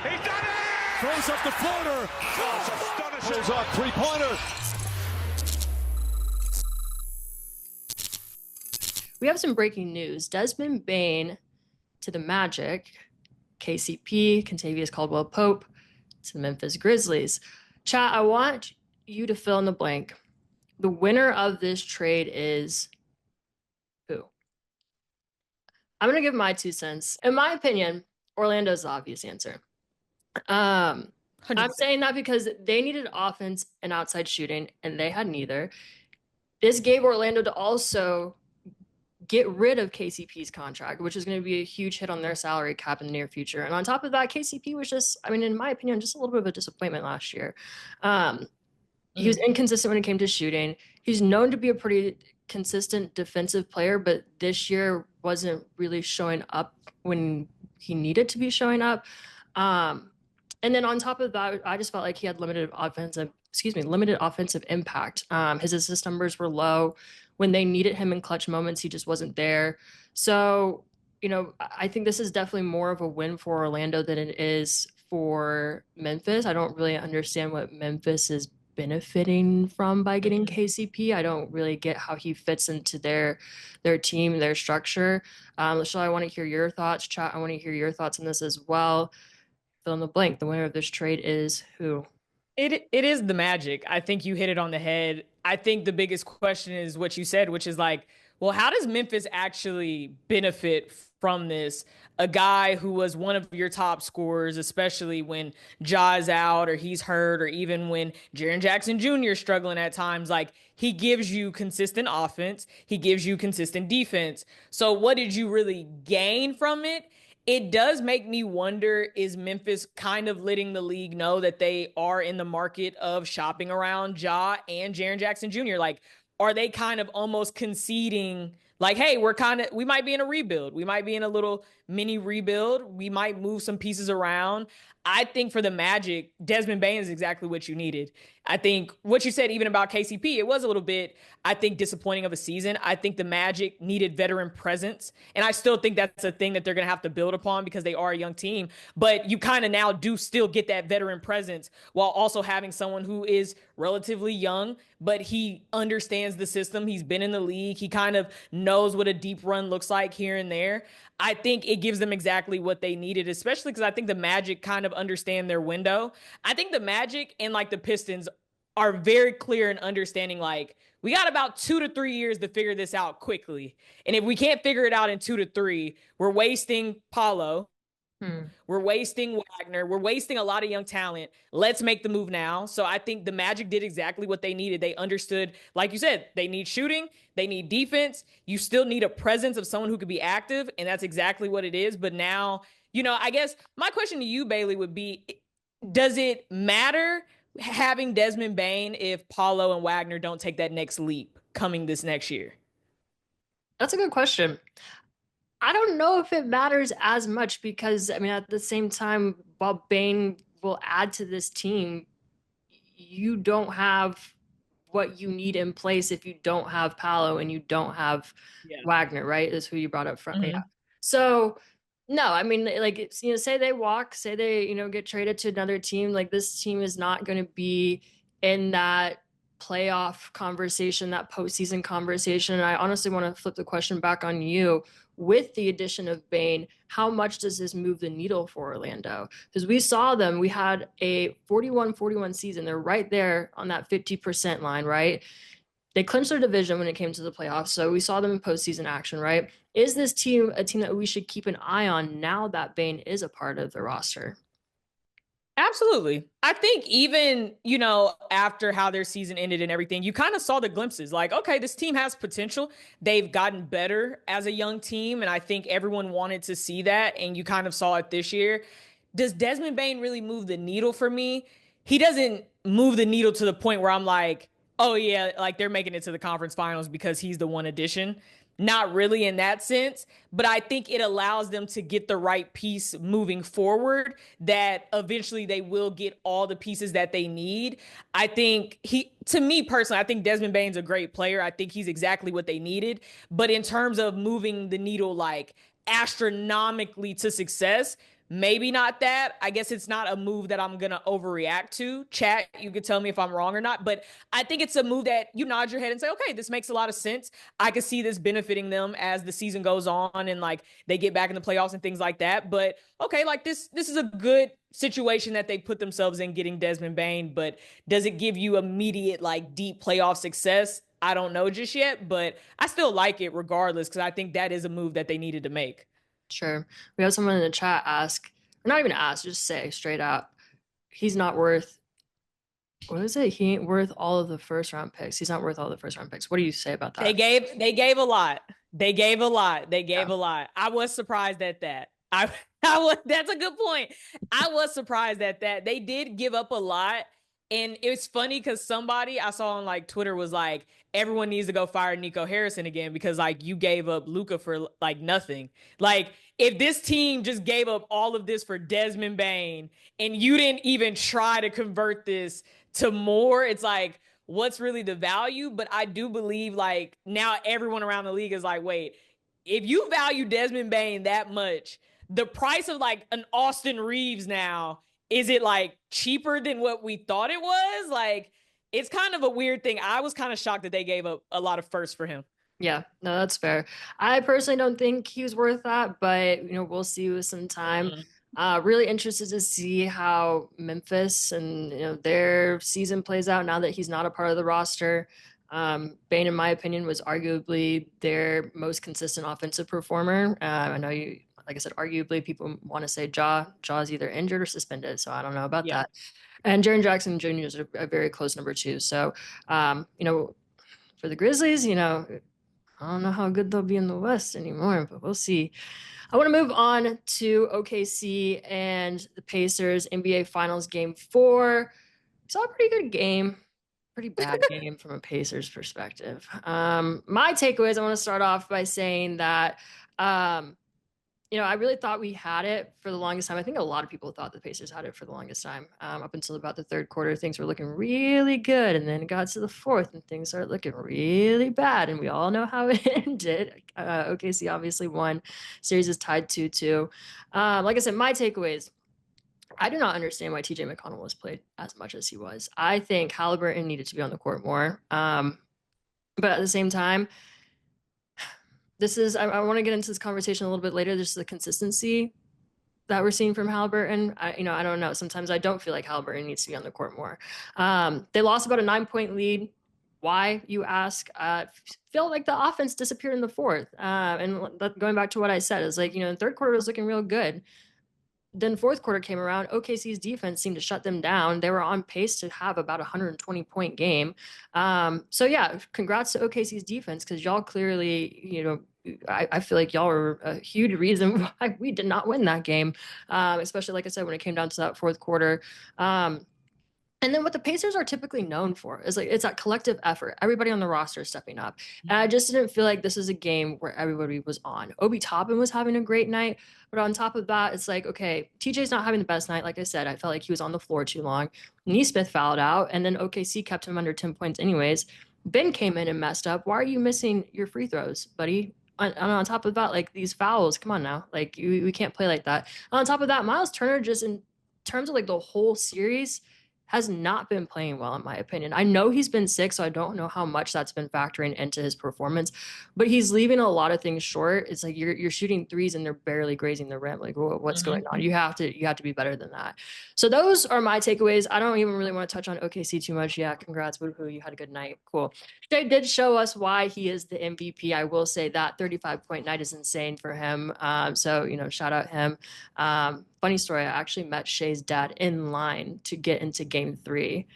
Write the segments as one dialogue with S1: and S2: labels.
S1: He's done it!
S2: Throws up the floater.
S1: Oh, it's astonishing.
S2: Pulls off three-pointer.
S3: We have some breaking news. Desmond Bane to the Magic, KCP, Kentavious Caldwell-Pope to the Memphis Grizzlies. Chat, I want you to fill in the blank. The winner of this trade is who? I'm going to give my 2 cents. In my opinion, Orlando's the obvious answer. I'm saying that because they needed offense and outside shooting, and they had neither. This gave Orlando to also get rid of KCP's contract, which is going to be a huge hit on their salary cap in the near future. And on top of that, KCP was just, I mean, in my opinion, just a little bit of a disappointment last year. He was inconsistent when it came to shooting. He's known to be a pretty consistent defensive player, but this year wasn't really showing up when he needed to be showing up. And then on top of that, I just felt like he had limited offensive impact. His assist numbers were low. When they needed him in clutch moments, he just wasn't there. So, you know, I think this is definitely more of a win for Orlando than it is for Memphis. I don't really understand what Memphis is benefiting from by getting KCP. I don't really get how he fits into their team, their structure. Lachelle, I want to hear your thoughts. Chat, I want to hear your thoughts on this as well. Fill in the blank. The winner of this trade is who?
S4: It is the Magic. I think you hit it on the head. I think the biggest question is what you said, which is like, well, how does Memphis actually benefit from this? A guy who was one of your top scorers, especially when Ja's out or he's hurt, or even when Jaren Jackson Jr. is struggling at times, like he gives you consistent offense. He gives you consistent defense. So what did you really gain from it? It does make me wonder, is Memphis kind of letting the league know that they are in the market of shopping around Ja and Jaren Jackson Jr.? Like, are they kind of almost conceding, like, hey, we might be in a rebuild. We might be in a little mini rebuild. We might move some pieces around. I think for the Magic, Desmond Bane is exactly what you needed. I think what you said even about KCP, it was a little bit, I think, disappointing of a season. I think the Magic needed veteran presence. And I still think that's a thing that they're going to have to build upon because they are a young team. But you kind of now do still get that veteran presence while also having someone who is relatively young, but he understands the system. He's been in the league. He kind of knows what a deep run looks like here and there. I think it gives them exactly what they needed, especially because I think the Magic kind of understand their window. I think the Magic and like the Pistons are very clear in understanding, like, we got about 2 to 3 years to figure this out quickly. And if we can't figure it out in 2 to 3, we're wasting Paolo. We're wasting Wagner. We're wasting a lot of young talent. Let's make the move now. So I think the Magic did exactly what they needed. They understood, like you said, they need shooting. They need defense. You still need a presence of someone who could be active. And that's exactly what it is. But now, you know, I guess my question to you, Bailey, would be, does it matter having Desmond Bane if Paolo and Wagner don't take that next leap coming this next year?
S3: That's a good question. I don't know if it matters as much because, I mean, at the same time, while Bane will add to this team, you don't have what you need in place if you don't have Paolo and you don't have Wagner, right? Is who you brought up front. Yeah. So, no, I mean, like, you know, say they walk, say they, you know, get traded to another team, like this team is not going to be in that playoff conversation, that postseason conversation. And I honestly want to flip the question back on you. With the addition of Bane, how much does this move the needle for Orlando? Because we saw them, we had a 41-41 season. They're right there on that 50% line, right? They clinched their division when it came to the playoffs. So we saw them in postseason action, right? Is this team a team that we should keep an eye on now that Bane is a part of the roster?
S4: Absolutely. I think even, you know, after how their season ended and everything, you kind of saw the glimpses like, okay, this team has potential. They've gotten better as a young team. And I think everyone wanted to see that. And you kind of saw it this year. Does Desmond Bane really move the needle for me? He doesn't move the needle to the point where I'm like, oh yeah, like they're making it to the conference finals because he's the one addition. Not really in that sense, but I think it allows them to get the right piece moving forward that eventually they will get all the pieces that they need. I think to me personally, I think Desmond Bane's a great player. I think he's exactly what they needed. But in terms of moving the needle like astronomically to success, maybe not that. I guess it's not a move that I'm going to overreact to. Chat, you could tell me if I'm wrong or not, but I think it's a move that you nod your head and say, okay, this makes a lot of sense. I could see this benefiting them as the season goes on and like they get back in the playoffs and things like that. But okay, like this is a good situation that they put themselves in getting Desmond Bane, but does it give you immediate like deep playoff success? I don't know just yet, but I still like it regardless because I think that is a move that they needed to make.
S3: Sure. We have someone in the chat ask, or not even ask, just say straight up, he's not worth, what is it? He ain't worth all of the first round picks. He's not worth all the first round picks. What do you say about that?
S4: They gave a lot. They gave a lot.
S3: Yeah.
S4: A lot. I was surprised at that. I was, that's a good point. I was surprised at that. They did give up a lot. And it's funny because somebody I saw on like Twitter was like, everyone needs to go fire Nico Harrison again because like you gave up Luka for like nothing. Like if this team just gave up all of this for Desmond Bane and you didn't even try to convert this to more, it's like, what's really the value? But I do believe like now everyone around the league is like, wait, if you value Desmond Bane that much, the price of like an Austin Reeves now, is it like cheaper than what we thought it was? Like, it's kind of a weird thing. I was kind of shocked that they gave up a lot of firsts for him.
S3: Yeah, no, that's fair. I personally don't think he was worth that, but we'll see with some time. Really interested to see how Memphis and their season plays out now that he's not a part of the roster. Bane, in my opinion, was arguably their most consistent offensive performer. I know you, like I said, arguably people want to say Jaw's either injured or suspended, so I don't know about that. And Jaren Jackson Jr. is a very close number 2. So, for the Grizzlies, I don't know how good they'll be in the West anymore, but we'll see. I want to move on to OKC and the Pacers NBA Finals Game 4. We saw a pretty good game. Pretty bad game from a Pacers perspective. My takeaways, I want to start off by saying that, I really thought we had it for the longest time. I think a lot of people thought the Pacers had it for the longest time. Up until about the third quarter, things were looking really good. And then it got to the fourth and things started looking really bad. And we all know how it ended. OKC obviously won. Series is tied 2-2. Like I said, my takeaways, I do not understand why TJ McConnell was played as much as he was. I think Haliburton needed to be on the court more. But at the same time, I want to get into this conversation a little bit later. This is the consistency that we're seeing from Haliburton. I don't know. Sometimes I don't feel like Haliburton needs to be on the court more. They lost about a 9-point lead. Why, you ask? Feel like the offense disappeared in the fourth. And going back to what I said, is like, the third quarter was looking real good. Then fourth quarter came around, OKC's defense seemed to shut them down. They were on pace to have about a 120-point game. So yeah, congrats to OKC's defense because y'all clearly, I feel like y'all were a huge reason why we did not win that game, especially like I said when it came down to that fourth quarter. And then what the Pacers are typically known for is like it's that collective effort. Everybody on the roster is stepping up. And I just didn't feel like this is a game where everybody was on. Obi Toppin was having a great night, but on top of that, it's like, okay, TJ's not having the best night. Like I said, I felt like he was on the floor too long. Nesmith fouled out, and then OKC kept him under 10 points anyways. Ben came in and messed up. Why are you missing your free throws, buddy? On top of that, like these fouls, come on now. Like we can't play like that. On top of that, Miles Turner, just in terms of like the whole series, has not been playing well, in my opinion. I know he's been sick, so I don't know how much that's been factoring into his performance, but he's leaving a lot of things short. It's like you're shooting threes and they're barely grazing the rim. Like, what's going on? You have to be better than that. So those are my takeaways. I don't even really want to touch on OKC too much. Yeah, congrats, woohoo, you had a good night. Cool. They did show us why he is the MVP. I will say that 35-point night is insane for him. So shout out him. Funny story, I actually met Shay's dad in line to get into game 3.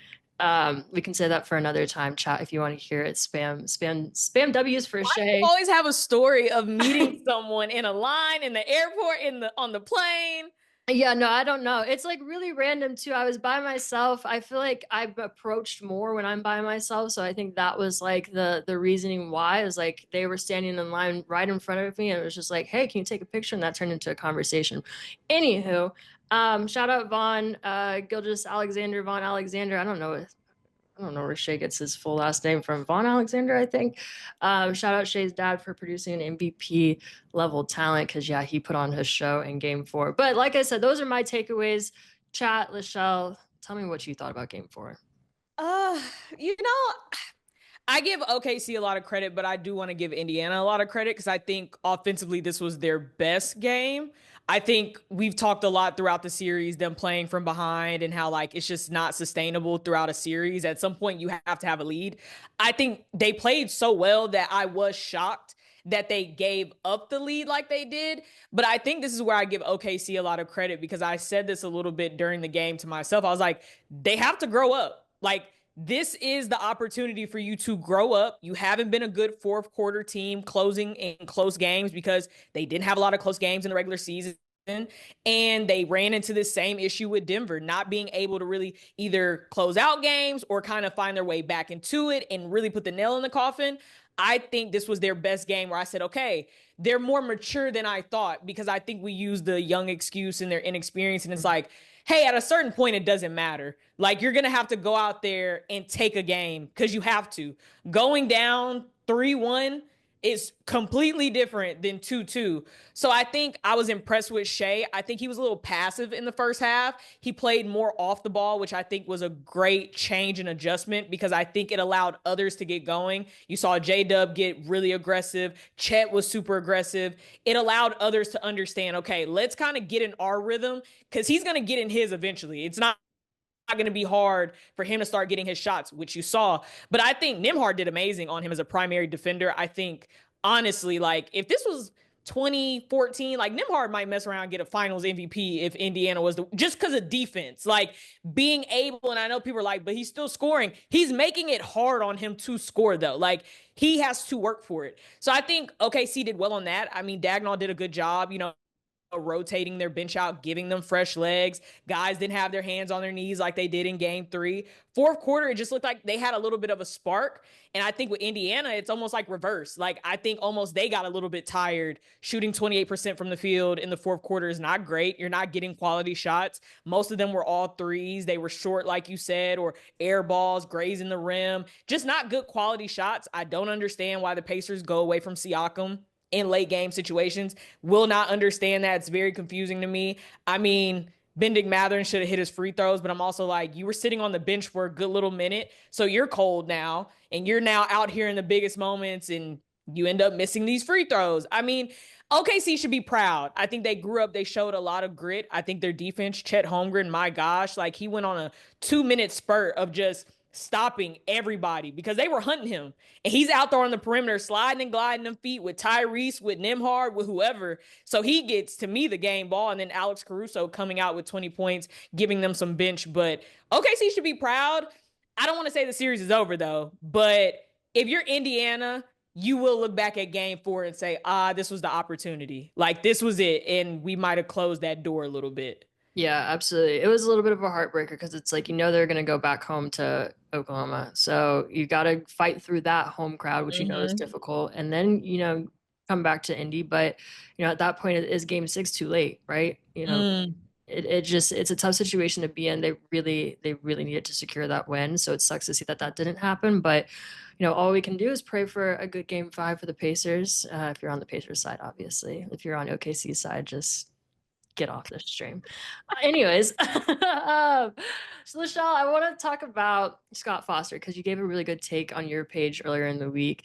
S3: We can say that for another time, chat, if you want to hear it. Spam W's for Shay.
S4: You always have a story of meeting someone in a line, in the airport, on the plane.
S3: Yeah, no, I don't know. It's like really random too. I was by myself. I feel like I've approached more when I'm by myself. So I think that was like the reasoning why is like they were standing in line right in front of me and it was just like, hey, can you take a picture? And that turned into a conversation. Anywho, shout out Vaughn, Gilgis Alexander, Vaughn Alexander. I don't know I don't know where Shea gets his full last name from. Vaughn Alexander, I think. Shout out Shea's dad for producing an MVP level talent because, yeah, he put on his show in game 4. But like I said, those are my takeaways. Chat, Lachelle, tell me what you thought about game 4.
S4: You know, I give OKC a lot of credit, but I do want to give Indiana a lot of credit because I think offensively this was their best game. I think we've talked a lot throughout the series, them playing from behind and how like it's just not sustainable throughout a series. At some point, you have to have a lead. I think they played so well that I was shocked that they gave up the lead like they did. But I think this is where I give OKC a lot of credit because I said this a little bit during the game to myself. I was like, they have to grow up. Like, this is the opportunity for you to grow up. You haven't been a good fourth quarter team closing in close games because they didn't have a lot of close games in the regular season. And they ran into this same issue with Denver, not being able to really either close out games or kind of find their way back into it and really put the nail in the coffin. I think this was their best game where I said, okay, they're more mature than I thought because I think we use the young excuse and their inexperience. And it's like, hey, at a certain point, it doesn't matter. Like, you're going to have to go out there and take a game because you have to. Going down 3-1 is completely different than 2-2. So I think I was impressed with Shea. I think he was a little passive in the first half. He played more off the ball, which I think was a great change and adjustment because I think it allowed others to get going. You saw J-Dub get really aggressive. Chet was super aggressive. It allowed others to understand, okay, let's kind of get in our rhythm because he's going to get in his eventually. It's not going to be hard for him to start getting his shots, which you saw. But I think Nembhard did amazing on him as a primary defender. I think, honestly, like, if this was 2014, like, Nembhard might mess around and get a finals MVP if Indiana was just because of defense. Like, being able, and I know people are like, but he's still scoring. He's making it hard on him to score, though. Like, he has to work for it. So I think OKC did well on that. I mean, Dagnall did a good job, rotating their bench out, giving them fresh legs. Guys didn't have their hands on their knees like they did in game 3. Fourth quarter, it just looked like they had a little bit of a spark. And I think with Indiana, it's almost like reverse. Like, I think almost they got a little bit tired. Shooting 28% from the field in the fourth quarter is not great. You're not getting quality shots. Most of them were all threes. They were short, like you said, or air balls, grazing the rim. Just not good quality shots. I don't understand why the Pacers go away from Siakam in late game situations. Will not understand that. It's very confusing to me. I mean, Bending Mathurin should have hit his free throws, but I'm also like, you were sitting on the bench for a good little minute, so you're cold now, and you're now out here in the biggest moments, and you end up missing these free throws. I mean, OKC should be proud. I think they grew up. They showed a lot of grit. I think their defense, Chet Holmgren, my gosh, like, he went on a 2-minute spurt of just stopping everybody because they were hunting him. And he's out there on the perimeter, sliding and gliding them feet with Tyrese, with Nembhard, with whoever. So he gets, to me, the game ball. And then Alex Caruso coming out with 20 points, giving them some bench. But OKC should be proud. I don't want to say the series is over, though. But if you're Indiana, you will look back at game 4 and say, this was the opportunity. Like, this was it. And we might have closed that door a little bit.
S3: Yeah, absolutely. It was a little bit of a heartbreaker because it's like, they're going to go back home to Oklahoma. So you got to fight through that home crowd, which is difficult. And then, come back to Indy. But, at that point, is game 6 too late, right? It's a tough situation to be in. They really needed to secure that win. So it sucks to see that didn't happen. But, all we can do is pray for a good game 5 for the Pacers. If you're on the Pacers side, obviously. If you're on OKC's side, just get off this stream. Anyways, so Lachelle, I want to talk about Scott Foster because you gave a really good take on your page earlier in the week.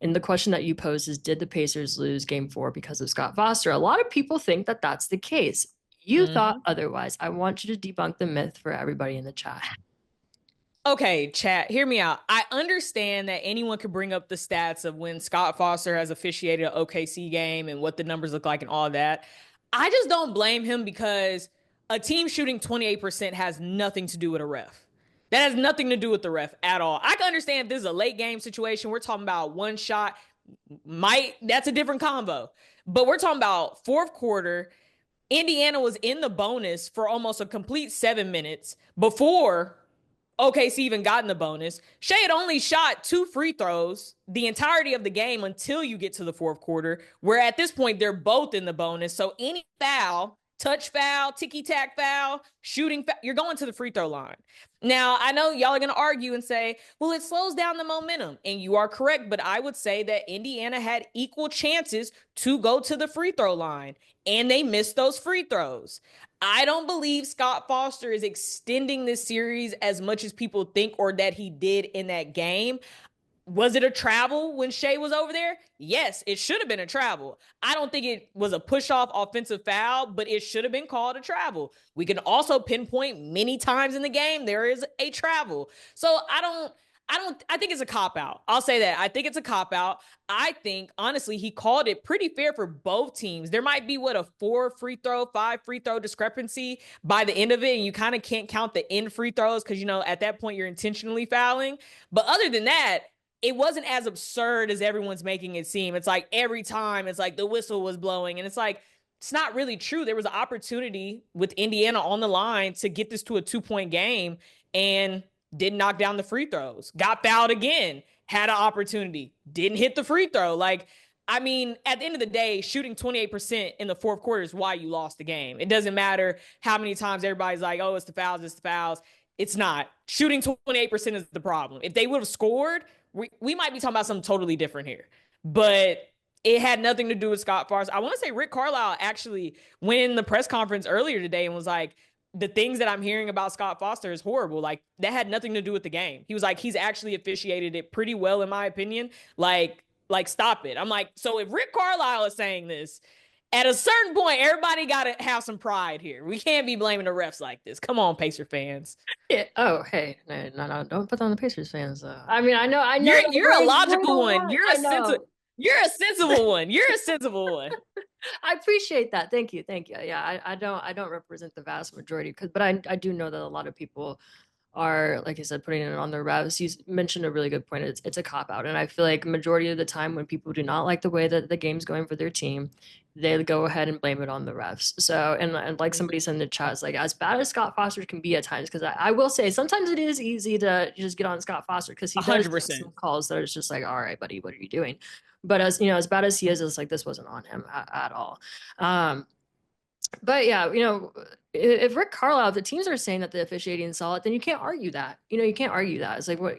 S3: And the question that you posed is, did the Pacers lose game 4 because of Scott Foster? A lot of people think that that's the case. You thought otherwise. I want you to debunk the myth for everybody in the chat.
S4: Okay, chat, hear me out. I understand that anyone could bring up the stats of when Scott Foster has officiated an OKC game and what the numbers look like and all that. I just don't blame him because a team shooting 28% has nothing to do with a ref. That has nothing to do with the ref at all. I can understand if this is a late game situation. We're talking about one shot. That's a different combo. But we're talking about fourth quarter. Indiana was in the bonus for almost a complete 7 minutes before OKC even got in the bonus. Shea had only shot 2 free throws the entirety of the game until you get to the fourth quarter, where at this point they're both in the bonus. So any foul touch foul, ticky-tack foul, shooting foul, you're going to the free throw line. Now, I know y'all are going to argue and say, well, it slows down the momentum. And you are correct, but I would say that Indiana had equal chances to go to the free throw line, and they missed those free throws. I don't believe Scott Foster is extending this series as much as people think or that he did in that game. Was it a travel when Shea was over there? Yes, it should have been a travel. I don't think it was a push-off offensive foul, but it should have been called a travel. We can also pinpoint many times in the game there is a travel. So I think it's a cop-out. I'll say that. I think it's a cop-out. I think, honestly, he called it pretty fair for both teams. There might be, a 5 free throw discrepancy by the end of it, and you kind of can't count the end free throws because, at that point you're intentionally fouling. But other than that, it wasn't as absurd as everyone's making it seem. It's like every time it's like the whistle was blowing, and it's like, it's not really true. There was an opportunity with Indiana on the line to get this to a 2-point game and didn't knock down the free throws. Got fouled again, had an opportunity, didn't hit the free throw. At the end of the day, shooting 28% in the fourth quarter is why you lost the game. It doesn't matter how many times everybody's like, oh, it's the fouls, it's the fouls. It's not. Shooting 28% is the problem. If they would have scored, we might be talking about something totally different here. But it had nothing to do with Scott Foster. I want to say Rick Carlisle actually went in the press conference earlier today and was like, the things that I'm hearing about Scott Foster is horrible. That had nothing to do with the game. He was like, he's actually officiated it pretty well, in my opinion. Stop it. I'm like, so if Rick Carlisle is saying this, at a certain point, everybody got to have some pride here. We can't be blaming the refs like this. Come on, Pacer fans.
S3: Yeah. Oh, hey, no, don't put on the Pacers fans. I know.
S4: You're a logical one. You're a sensible one. You're a sensible one.
S3: I appreciate that. Thank you. Yeah, I don't represent the vast majority, but I do know that a lot of people are, like I said, putting it on their refs. You mentioned a really good point. It's a cop out, and I feel like majority of the time when people do not like the way that the game's going for their team, they go ahead and blame it on the refs. So, and like somebody said in the chat, it's like, as bad as Scott Foster can be at times, because I will say sometimes it is easy to just get on Scott Foster because he does
S4: 100%.
S3: some calls that is just like, all right, buddy, what are you doing? But as bad as he is, it's like this wasn't on him at all. But yeah, if Rick Carlisle, if the teams are saying that the officiating is solid, then you can't argue that. You can't argue that. It's like, what,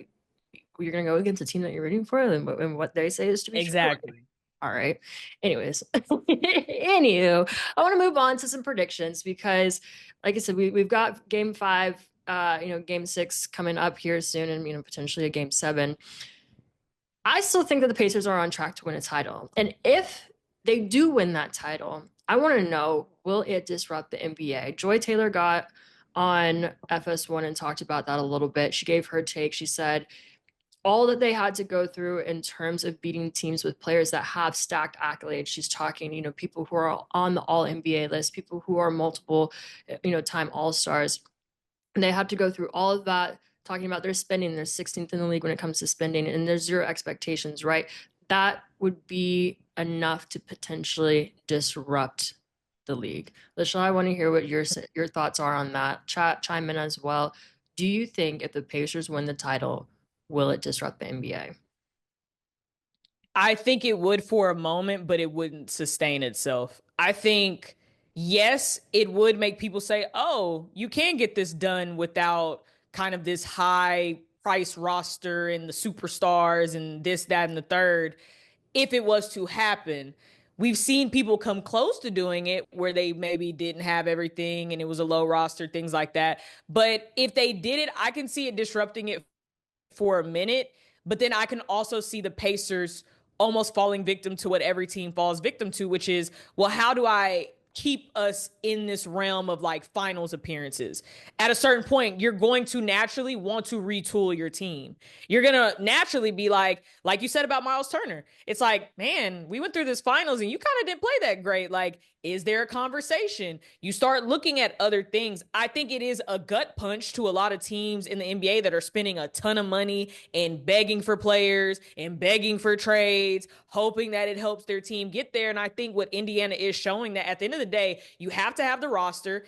S3: you're going to go against the team that you're rooting for and what they say is to be
S4: exactly
S3: true. All right. Anyways, anywho, I want to move on to some predictions because, like I said, we've got game 5, game 6 coming up here soon, and potentially a game 7. I still think that the Pacers are on track to win a title, and if they do win that title, I want to know, will it disrupt the NBA? Joy Taylor got on FS1 and talked about that a little bit. She gave her take. She said all that they had to go through in terms of beating teams with players that have stacked accolades. She's talking, people who are on the all NBA list, people who are multiple, time all-stars. And they had to go through all of that, talking about their spending. They're 16th in the league when it comes to spending, and there's 0 expectations, right? That would be enough to potentially disrupt the league. Lishla, I want to hear what your thoughts are on that. Chat, chime in as well. Do you think if the Pacers win the title, will it disrupt the NBA?
S4: I think it would for a moment, but it wouldn't sustain itself. I think, yes, it would make people say, oh, you can get this done without kind of this high price roster and the superstars and this, that, and the third. If it was to happen, we've seen people come close to doing it where they maybe didn't have everything and it was a low roster, things like that. But if they did it, I can see it disrupting it for a minute. But then I can also see the Pacers almost falling victim to what every team falls victim to, which is, well, how do I keep us in this realm of finals appearances? At a certain point, you're going to naturally want to retool your team. You're going to naturally be like you said about Miles Turner. It's like, man, we went through this finals and you kind of didn't play that great. Is there a conversation? You start looking at other things. I think it is a gut punch to a lot of teams in the NBA that are spending a ton of money and begging for players and begging for trades, hoping that it helps their team get there. And I think what Indiana is showing, that at the end of the day, you have to have the roster.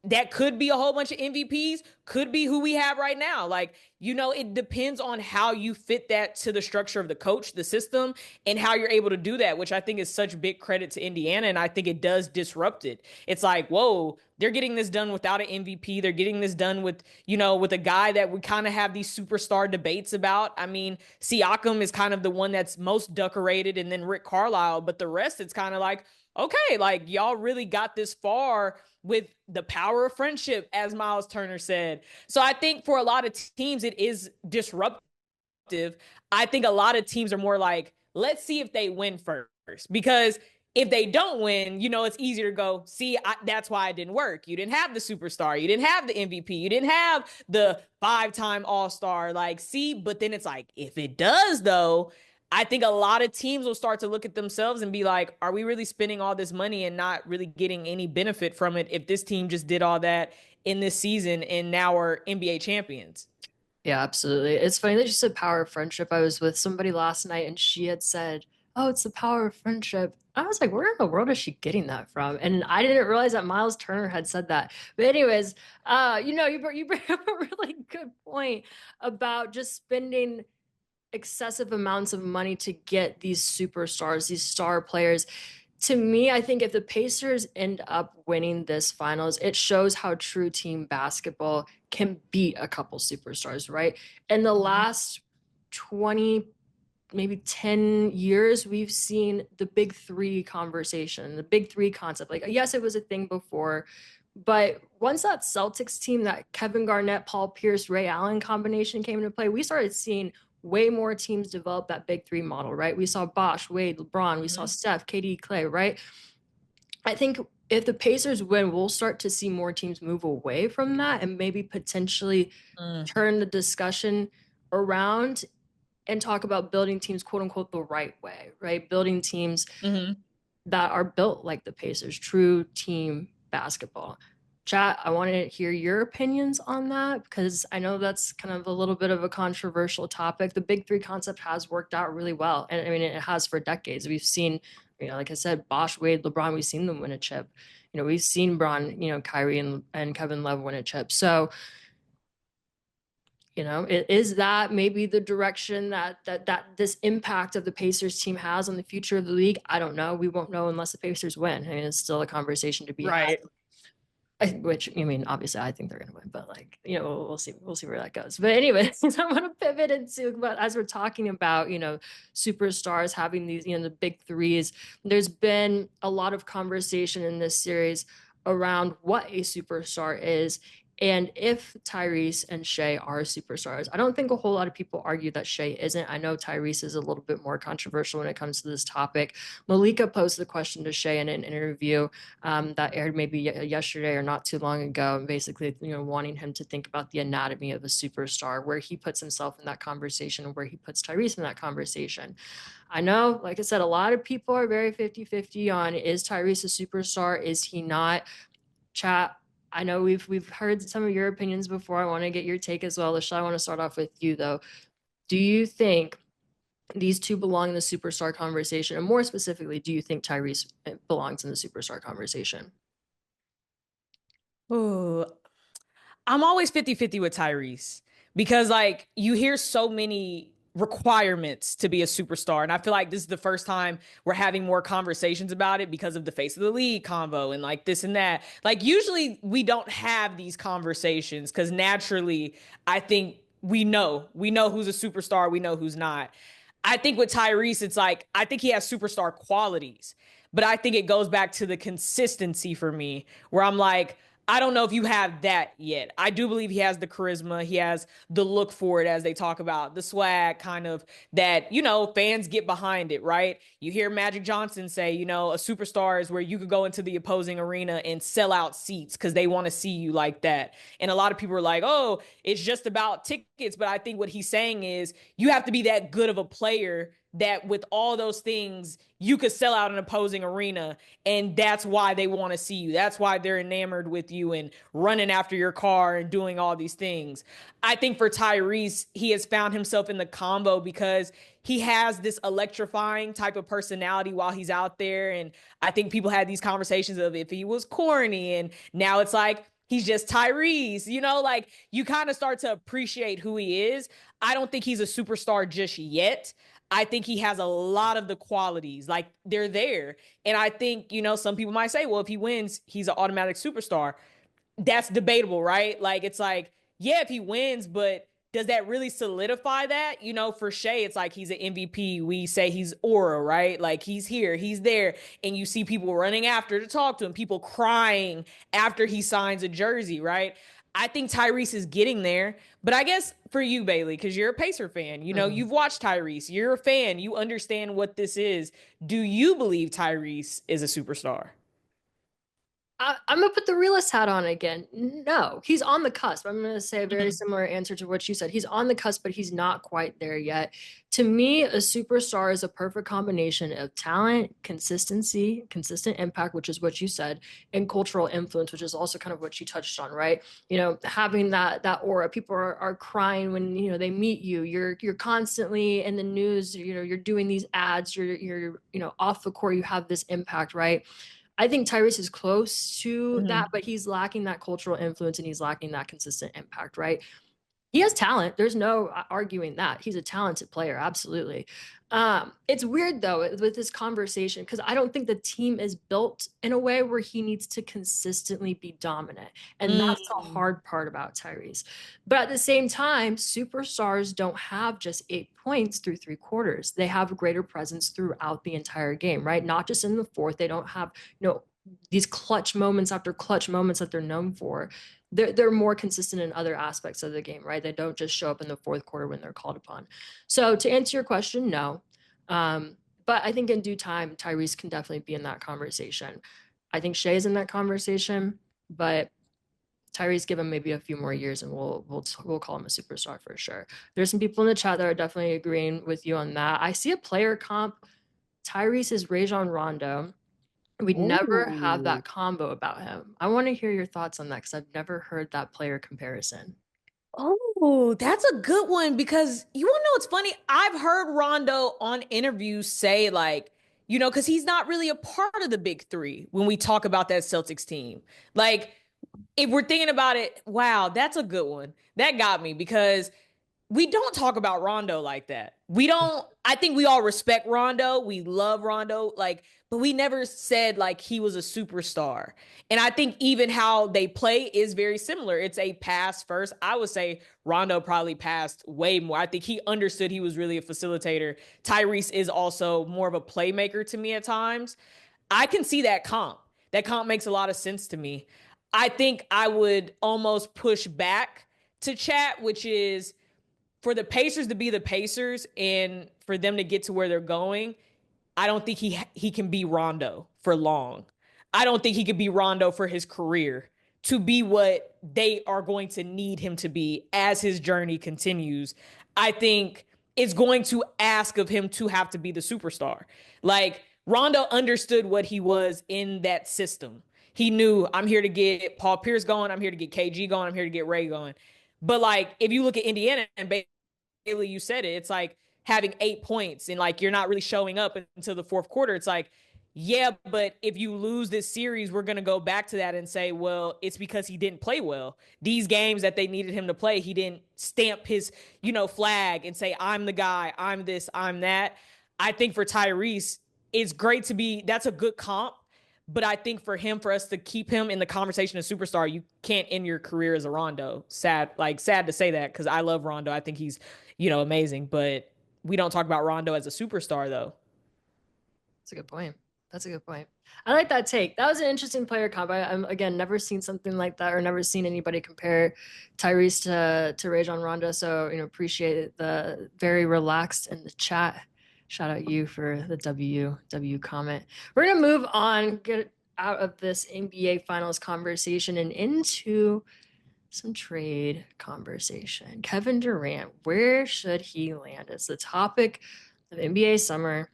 S4: that could be a whole bunch of MVPs, could be who we have right now. Like, you know, it depends on how you fit that to the structure of the coach, the system, and how you're able to do that, which I think is such big credit to Indiana. And I think it does disrupt it. It's like, whoa, they're getting this done without an MVP. They're getting this done with, you know, with a guy that we kind of have these superstar debates about. I mean, Siakam is kind of the one that's most decorated, and then Rick Carlisle, but the rest, it's kind of like, okay, like y'all really got this far with the power of friendship, as Miles Turner said. So I think for a lot of teams, it is disruptive. I think a lot of teams are more like, let's see if they win first, because if they don't win, you know, it's easier to go, see, that's why it didn't work. You didn't have the superstar. You didn't have the MVP. You didn't have the 5-time All-Star. Like, see, but then it's like, if it does, though, I think a lot of teams will start to look at themselves and be like, are we really spending all this money and not really getting any benefit from it if this team just did all that in this season and now we're NBA champions?
S3: Yeah, absolutely. It's funny that you said power of friendship. I was with somebody last night and she had said, oh, it's the power of friendship. I was like, where in the world is she getting that from? And I didn't realize that Miles Turner had said that. But anyways, you know, you bring up a really good point about just spending excessive amounts of money to get these superstars, these star players. To me, I think if the Pacers end up winning this finals, it shows how true team basketball can beat a couple superstars, right? In the last 20, maybe 10 years, we've seen the big three conversation, the big three concept. Like, yes, it was a thing before, but once that Celtics team, that Kevin Garnett, Paul Pierce, Ray Allen combination came into play, we started seeing way more teams develop that big three model, right? We saw Bosh, Wade, LeBron, we saw Steph, KD, Clay, right? I think if the Pacers win, we'll start to see more teams move away from that and maybe potentially turn the discussion around and talk about building teams, quote unquote, the right way, right? Building teams that are built like the Pacers, true team basketball. Chat, I want to hear your opinions on that because I know that's kind of a little bit of a controversial topic. The big three concept has worked out really well. And I mean, it has for decades. We've seen, you know, like I said, Bosh, Wade, LeBron, we've seen them win a chip. You know, we've seen Bron, you know, Kyrie and Kevin Love win a chip. So, you know, is that maybe the direction that this impact of the Pacers team has on the future of the league? I don't know. We won't know unless the Pacers win. I mean, it's still a conversation to be had. Which, I mean, obviously I think they're going to win, but like, you know, we'll see where that goes. But anyways, I want to pivot into, but as we're talking about, you know, superstars having these, you know, the big threes, there's been a lot of conversation in this series around what a superstar is. And if Tyrese and Shea are superstars, I don't think a whole lot of people argue that Shea isn't. I know Tyrese is a little bit more controversial when it comes to this topic. Malika posed the question to Shea in an interview that aired maybe yesterday or not too long ago, basically, you know, wanting him to think about the anatomy of a superstar, where he puts himself in that conversation and where he puts Tyrese in that conversation. I know, like I said, a lot of people are very 50-50 on, is Tyrese a superstar? Is he not? Chat, I know we've heard some of your opinions before. I want to get your take as well. Lisha, I want to start off with you, though. Do you think these two belong in the superstar conversation? And more specifically, do you think Tyrese belongs in the superstar conversation?
S4: Oh, I'm always 50-50 with Tyrese because, like, you hear so many requirements to be a superstar. And I feel like this is the first time we're having more conversations about it because of the face of the league convo and like this and that. Like, usually we don't have these conversations because naturally I think we know who's a superstar. We know who's not. I think with Tyrese, it's like, I think he has superstar qualities, but I think it goes back to the consistency for me where I'm like, I don't know if you have that yet. I do believe he has the charisma. He has the look for it, as they talk about, the swag kind of that, you know, fans get behind it, right? You hear Magic Johnson say, you know, a superstar is where you could go into the opposing arena and sell out seats because they want to see you like that. And a lot of people are like, oh, it's just about tickets. But I think what he's saying is you have to be that good of a player that with all those things, you could sell out an opposing arena. And that's why they want to see you. That's why they're enamored with you and running after your car and doing all these things. I think for Tyrese, he has found himself in the combo because he has this electrifying type of personality while he's out there. And I think people had these conversations of if he was corny, and now it's like, he's just Tyrese, like you kind of start to appreciate who he is. I don't think he's a superstar just yet. I think he has a lot of the qualities, like they're there. And I think, some people might say, well, if he wins, he's an automatic superstar. That's debatable, right? Like, it's like, yeah, if he wins, but does that really solidify that? For Shea, it's like he's an MVP. We say he's aura, right? Like he's here, he's there. And you see people running after to talk to him, people crying after he signs a jersey, right? I think Tyrese is getting there. But I guess for you, Bailey, because you're a Pacer fan, you've watched Tyrese, you're a fan, you understand what this is. Do you believe Tyrese is a superstar?
S3: I'm gonna put the realist hat on again. No, he's on the cusp. I'm gonna say a very similar answer to what you said. He's on the cusp, but he's not quite there yet. To me, a superstar is a perfect combination of talent, consistency, consistent impact, which is what you said, and cultural influence, which is also kind of what you touched on, right? Having that aura. People are crying when they meet you. You're constantly in the news. You're doing these ads. You're off the court. You have this impact, right? I think Tyrese is close to that, but he's lacking that cultural influence and he's lacking that consistent impact, right? He has talent. There's no arguing that. He's a talented player, absolutely. It's weird though with this conversation because I don't think the team is built in a way where he needs to consistently be dominant. And that's the hard part about Tyrese. But at the same time, superstars don't have just 8 points through 3 quarters. They have a greater presence throughout the entire game, right? Not just in the fourth. They don't have, these clutch moments after clutch moments that they're known for. They're more consistent in other aspects of the game, right? They don't just show up in the fourth quarter when they're called upon. So to answer your question, no. But I think in due time, Tyrese can definitely be in that conversation. I think Shea's in that conversation, but Tyrese, give him maybe a few more years and we'll call him a superstar for sure. There's some people in the chat that are definitely agreeing with you on that. I see a player comp. Tyrese is Rajon Rondo. We'd never have that combo about him. I want to hear your thoughts on that because I've never heard that player comparison.
S4: Oh, that's a good one because you want to know what's funny? I've heard Rondo on interviews say like, because he's not really a part of the big three when we talk about that Celtics team. Like, if we're thinking about it, wow, that's a good one. That got me because we don't talk about Rondo like that. I think we all respect Rondo. We love Rondo, but we never said like he was a superstar. And I think even how they play is very similar. It's a pass first. I would say Rondo probably passed way more. I think he understood he was really a facilitator. Tyrese is also more of a playmaker to me at times. I can see that comp. That comp makes a lot of sense to me. I think I would almost push back to chat, which is for the Pacers to be the Pacers and for them to get to where they're going. I don't think he can be Rondo for long. I don't think he could be Rondo for his career to be what they are going to need him to be as his journey continues. I think it's going to ask of him to have to be the superstar. Like Rondo understood what he was in that system. He knew I'm here to get Paul Pierce going. I'm here to get KG going. I'm here to get Ray going. But like, if you look at Indiana and Bailey, you said it, it's like having 8 points and like, you're not really showing up until the fourth quarter. It's like, yeah, but if you lose this series, we're going to go back to that and say, well, it's because he didn't play well. These games that they needed him to play, he didn't stamp his, flag and say, I'm the guy, I'm this, I'm that. I think for Tyrese, it's great to be, that's a good comp. But I think for us to keep him in the conversation of superstar, you can't end your career as a Rondo. Sad to say that because I love Rondo. I think he's, amazing. But we don't talk about Rondo as a superstar, though.
S3: That's a good point. I like that take. That was an interesting player comp. I'm again never seen something like that or never seen anybody compare Tyrese to Rajon Rondo. So appreciate the very relaxed in the chat. Shout out you for the W comment. We're gonna move on, get out of this NBA Finals conversation and into some trade conversation. Kevin Durant, where should he land? It's the topic of NBA summer.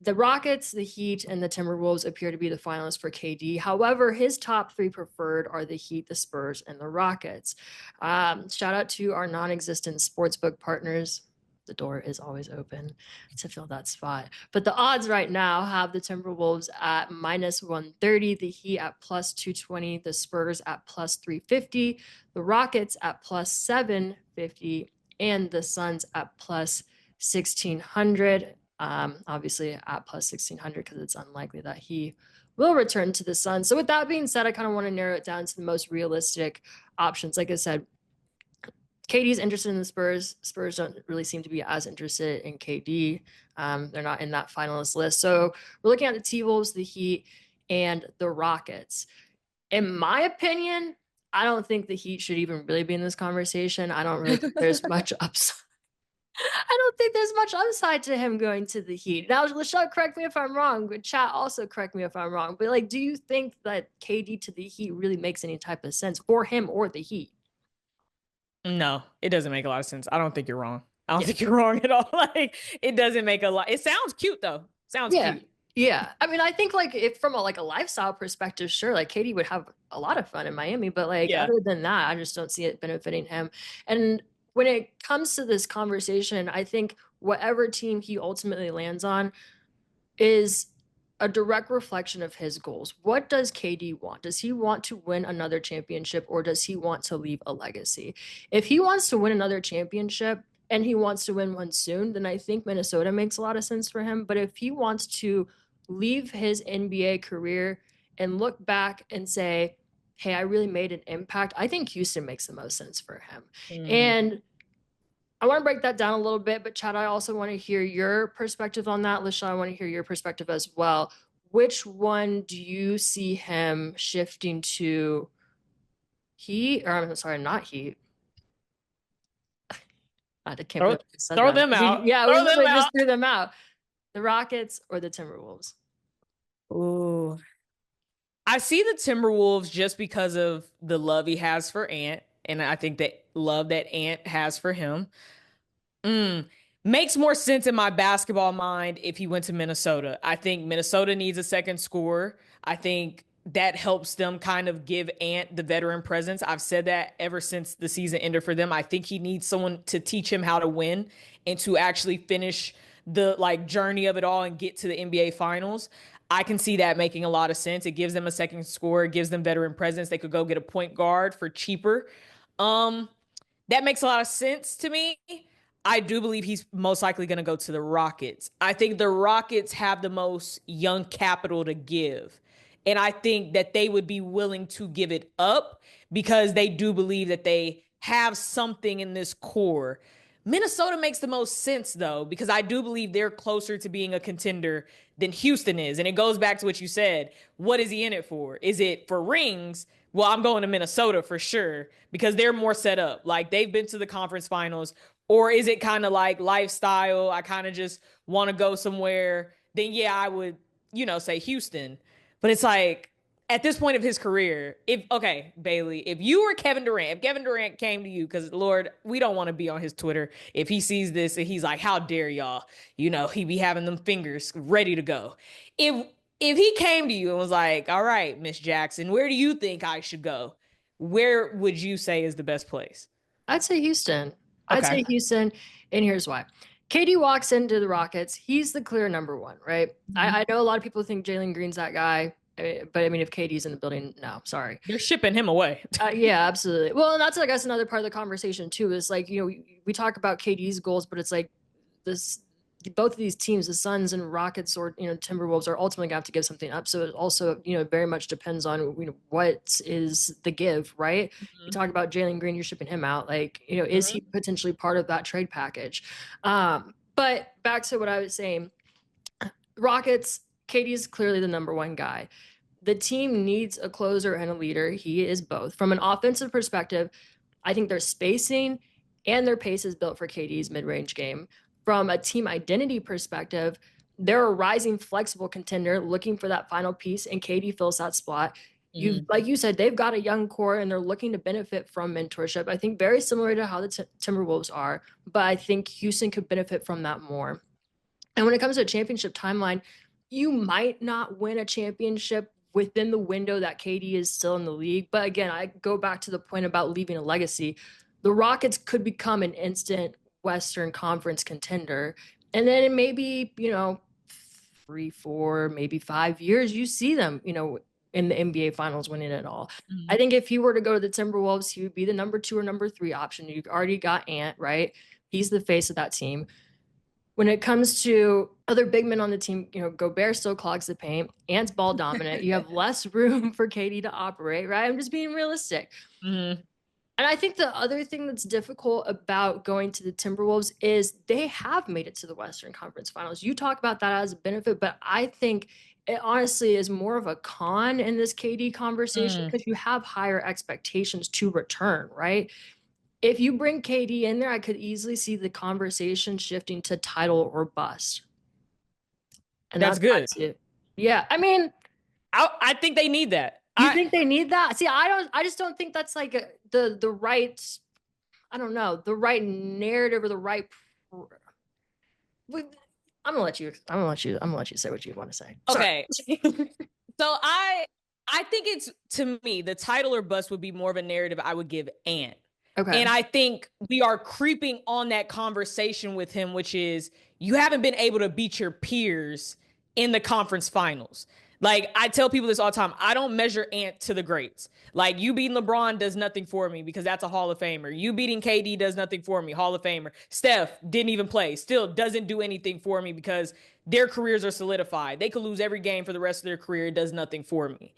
S3: The Rockets, the Heat, and the Timberwolves appear to be the finalists for KD. However, his top three preferred are the Heat, the Spurs, and the Rockets. Shout out to our non-existent sportsbook partners, the door is always open to fill that spot. But the odds right now have the Timberwolves at -130, the Heat at +220, the Spurs at +350, the Rockets at +750, and the Suns at +1600. Obviously at +1600 because it's unlikely that he will return to the Suns. So with that being said, I kind of want to narrow it down to the most realistic options. Like I said, KD's interested in the Spurs. Spurs don't really seem to be as interested in KD. They're not in that finalist list. So we're looking at the T-Wolves, the Heat, and the Rockets. In my opinion, I don't think the Heat should even really be in this conversation. I don't really think there's much upside. I don't think there's much upside to him going to the Heat. Now, Lachelle, correct me if I'm wrong, but chat also correct me if I'm wrong. But like, do you think that KD to the Heat really makes any type of sense for him or the Heat?
S4: No, it doesn't make a lot of sense. I don't think you're wrong. I don't think you're wrong at all. Like, it doesn't make a lot. It sounds cute though. Sounds cute.
S3: Yeah. I mean, I think like if from a lifestyle perspective, sure, like KD would have a lot of fun in Miami, but like other than that, I just don't see it benefiting him. And when it comes to this conversation, I think whatever team he ultimately lands on is a direct reflection of his goals. What does KD want? Does he want to win another championship or does he want to leave a legacy? If he wants to win another championship and he wants to win one soon, then I think Minnesota makes a lot of sense for him. But if he wants to leave his NBA career and look back and say, hey, I really made an impact, I think Houston makes the most sense for him. And I want to break that down a little bit, but Chad, I also want to hear your perspective on that. Lisha, I want to hear your perspective as well. Which one do you see him shifting to? Heat, or I'm sorry, not Heat. I can't
S4: throw them out.
S3: We literally just threw them out. The Rockets or the Timberwolves?
S4: Ooh. I see the Timberwolves just because of the love he has for Ant, and I think that love that Ant has for him. Makes more sense in my basketball mind if he went to Minnesota. I think Minnesota needs a second scorer. I think that helps them kind of give Ant the veteran presence. I've said that ever since the season ended for them. I think he needs someone to teach him how to win and to actually finish the journey of it all and get to the NBA finals. I can see that making a lot of sense. It gives them a second scorer, it gives them veteran presence. They could go get a point guard for cheaper. That makes a lot of sense to me. I do believe he's most likely going to go to the Rockets. I think the Rockets have the most young capital to give. And I think that they would be willing to give it up because they do believe that they have something in this core. Minnesota makes the most sense, though, because I do believe they're closer to being a contender than Houston is. And it goes back to what you said. What is he in it for? Is it for rings? Well, I'm going to Minnesota for sure because they're more set up. Like, they've been to the conference finals. Or is it kind of like lifestyle? I kind of just want to go somewhere. Then, yeah, I would, say Houston. But it's like, at this point of his career, Bailey, if you were Kevin Durant, if Kevin Durant came to you, because Lord, we don't want to be on his Twitter. If he sees this and he's like, how dare y'all? He be having them fingers ready to go. If he came to you and was like, all right, Miss Jackson, where do you think I should go? Where would you say is the best place?
S3: I'd say Houston. I'd say Houston, and here's why. KD walks into the Rockets. He's the clear number one, right? I know a lot of people think Jalen Green's that guy, but I mean, if KD's in the building, no, sorry.
S4: They're shipping him away.
S3: Yeah, absolutely. Well, and that's, I guess, another part of the conversation, too, is like, we talk about KD's goals, but it's like both of these teams, the Suns and Rockets or, Timberwolves, are ultimately going to have to give something up. So it also, very much depends on, what is the give, right? You talk about Jalen Green, you're shipping him out. Like, is he potentially part of that trade package? But back to what I was saying, Rockets, KD is clearly the number one guy. The team needs a closer and a leader. He is both. From an offensive perspective, I think their spacing and their pace is built for KD's mid-range game. From a team identity perspective, they're a rising, flexible contender looking for that final piece, and KD fills that spot. Like you said, they've got a young core, and they're looking to benefit from mentorship. I think very similar to how the Timberwolves are, but I think Houston could benefit from that more. And when it comes to a championship timeline, you might not win a championship within the window that KD is still in the league. But again, I go back to the point about leaving a legacy. The Rockets could become an instant Western Conference contender. And then in maybe, 3, 4, maybe 5 years, you see them, in the NBA finals winning it all. I think if he were to go to the Timberwolves, he would be the number 2 or number 3 option. You've already got Ant, right? He's the face of that team. When it comes to other big men on the team, Gobert still clogs the paint. Ant's ball dominant. You have less room for KD to operate, right? I'm just being realistic.
S4: Mm-hmm.
S3: And I think the other thing that's difficult about going to the Timberwolves is they have made it to the Western Conference Finals. You talk about that as a benefit, but I think it honestly is more of a con in this KD conversation because you have higher expectations to return, right? If you bring KD in there, I could easily see the conversation shifting to title or bust. And
S4: that's good.
S3: Yeah. I mean,
S4: I think they need that.
S3: You think they need that? See, I just don't think that's like the right, I don't know, the right narrative or the right. I'm gonna let you say what you want to say.
S4: Okay. So I think it's, to me, the title or bust would be more of a narrative I would give Ant. Okay. And I think we are creeping on that conversation with him, which is you haven't been able to beat your peers in the conference finals. Like, I tell people this all the time. I don't measure Ant to the greats. Like, you beating LeBron does nothing for me because that's a Hall of Famer. You beating KD does nothing for me, Hall of Famer. Steph didn't even play, still doesn't do anything for me because their careers are solidified. They could lose every game for the rest of their career. It does nothing for me.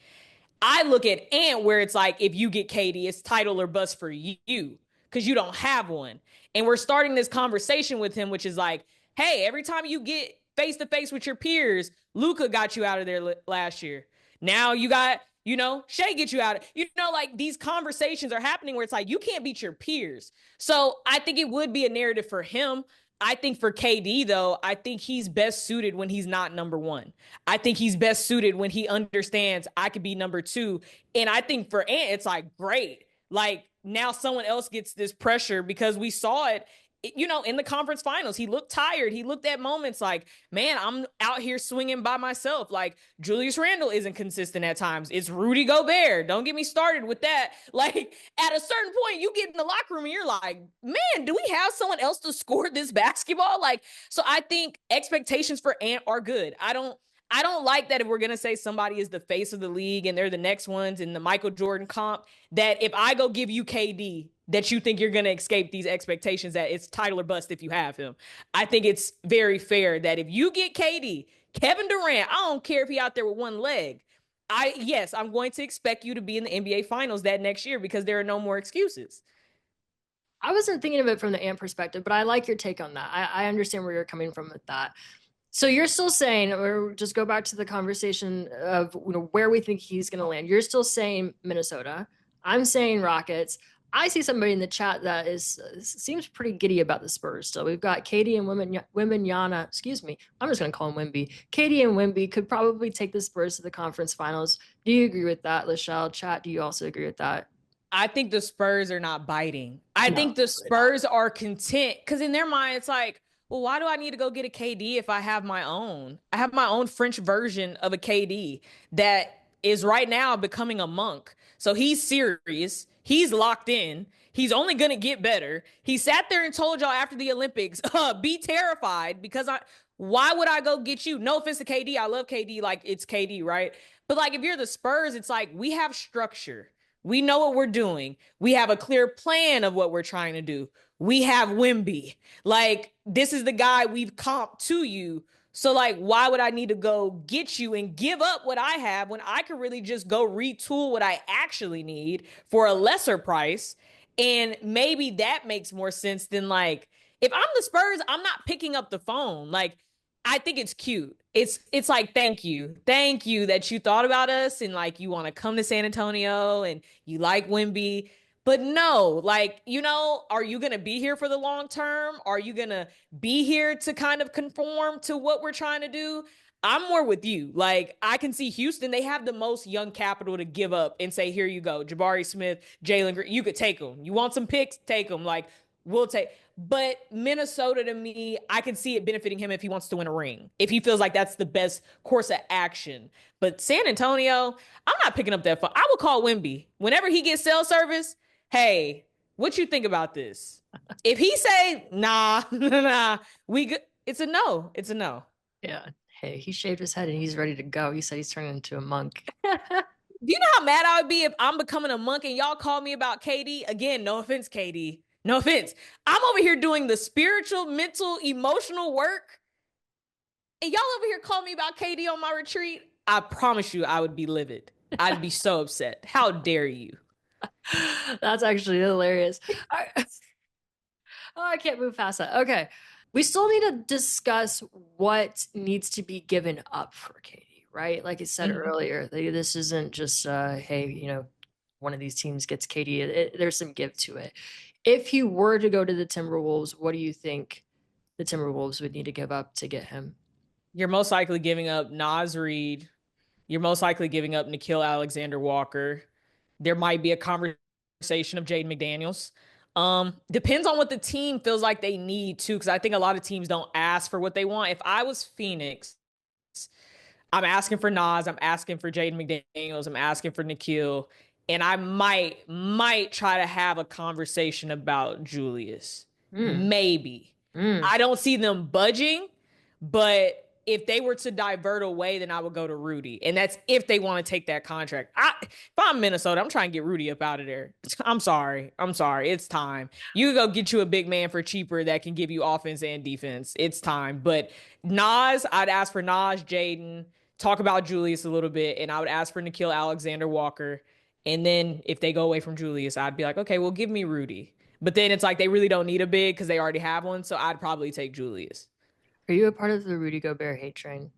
S4: I look at Ant where it's like, if you get KD, it's title or bust for you because you don't have one. And we're starting this conversation with him, which is like, hey, every time you get face to face with your peers, Luka got you out of there last year. Now you got, Shea get you out. Like, these conversations are happening where it's like, you can't beat your peers. So I think it would be a narrative for him. I think for KD, though, I think he's best suited when he's not number 1. I think he's best suited when he understands I could be number 2. And I think for Ant, it's like, great. Like, now someone else gets this pressure because we saw it, in the conference finals. He looked tired. He looked at moments like, man, I'm out here swinging by myself. Like, Julius Randle isn't consistent at times. It's Rudy Gobert. Don't get me started with that. Like, at a certain point, you get in the locker room and you're like, man, do we have someone else to score this basketball? Like, so I think expectations for Ant are good. I don't like that if we're going to say somebody is the face of the league and they're the next ones in the Michael Jordan comp, that if I go give you KD, that you think you're going to escape these expectations that it's title or bust if you have him. I think it's very fair that if you get KD, Kevin Durant, I don't care if he out there with one leg. I'm going to expect you to be in the NBA finals that next year because there are no more excuses.
S3: I wasn't thinking of it from the Ant perspective, but I like your take on that. I understand where you're coming from with that. So you're still saying, or just go back to the conversation of where we think he's going to land. You're still saying Minnesota. I'm saying Rockets. I see somebody in the chat that seems pretty giddy about the Spurs still. We've got Katie and Wembanyama. Excuse me. I'm just going to call him Wemby. Katie and Wemby could probably take the Spurs to the conference finals. Do you agree with that, Lachelle? Chat, do you also agree with that?
S4: I think the Spurs are not biting. I think the Spurs are content because in their mind, it's like, well, why do I need to go get a KD if I have my own? I have my own French version of a KD that is right now becoming a monk. So he's serious. He's locked in. He's only going to get better. He sat there and told y'all after the Olympics, be terrified because why would I go get you? No offense to KD. I love KD. Like, it's KD, right? But like, if you're the Spurs, it's like, we have structure. We know what we're doing. We have a clear plan of what we're trying to do. We have Wemby. Like, this is the guy we've comped to you. So, like, why would I need to go get you and give up what I have when I could really just go retool what I actually need for a lesser price? And maybe that makes more sense than, like, if I'm the Spurs, I'm not picking up the phone. Like, I think it's cute. It's like, thank you that you thought about us and like you want to come to San Antonio and you like Wemby. But no, like, are you going to be here for the long term? Are you going to be here to kind of conform to what we're trying to do? I'm more with you. Like, I can see Houston, they have the most young capital to give up and say, here you go, Jabari Smith, Jalen Green, you could take them. You want some picks? Take them. Like, we'll take. But Minnesota, to me, I can see it benefiting him if he wants to win a ring, if he feels like that's the best course of action. But San Antonio, I'm not picking up that phone. I will call Wemby. Whenever he gets cell service, hey, what you think about this? If he say, nah, nah, we good, it's a no. It's a no.
S3: Yeah. Hey, he shaved his head and he's ready to go. He said he's turning into a monk.
S4: Do you know how mad I would be if I'm becoming a monk and y'all call me about KD? Again, no offense, KD. No offense. I'm over here doing the spiritual, mental, emotional work. And y'all over here call me about KD on my retreat. I promise you I would be livid. I'd be so upset. How dare you?
S3: That's actually hilarious. Oh, I can't move past that. Okay. We still need to discuss what needs to be given up for Katie, right? Like I said earlier, this isn't just, hey, one of these teams gets Katie. There's some give to it. If he were to go to the Timberwolves, what do you think the Timberwolves would need to give up to get him?
S4: You're most likely giving up Naz Reid. You're most likely giving up Nickeil Alexander-Walker. There might be a conversation of Jaden McDaniels. Depends on what the team feels like they need to, because I think a lot of teams don't ask for what they want. If I was Phoenix, I'm asking for Nas, I'm asking for Jaden McDaniels, I'm asking for Nickeil, and I might try to have a conversation about Julius. Maybe. I don't see them budging, but if they were to divert away, then I would go to Rudy. And that's if they want to take that contract. If I'm Minnesota, I'm trying to get Rudy up out of there. I'm sorry. It's time. You can go get you a big man for cheaper that can give you offense and defense. It's time. But Nas, I'd ask for Nas, Jaden, talk about Julius a little bit, and I would ask for Nickeil Alexander-Walker. And then if they go away from Julius, I'd be like, okay, well, give me Rudy. But then it's like they really don't need a big because they already have one. So I'd probably take Julius.
S3: Are you a part of the Rudy Gobert hate train?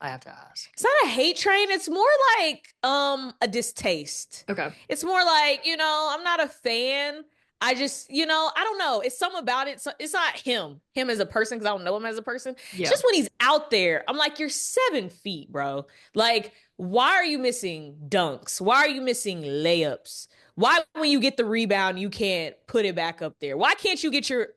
S3: I have to ask.
S4: It's not a hate train. It's more like a distaste.
S3: Okay.
S4: It's more like, I'm not a fan. I just, I don't know. It's something about it. It's not him as a person, because I don't know him as a person.
S3: Yeah.
S4: It's just when he's out there, I'm like, you're 7 feet, bro. Like, why are you missing dunks? Why are you missing layups? Why, when you get the rebound, you can't put it back up there? Why can't you get your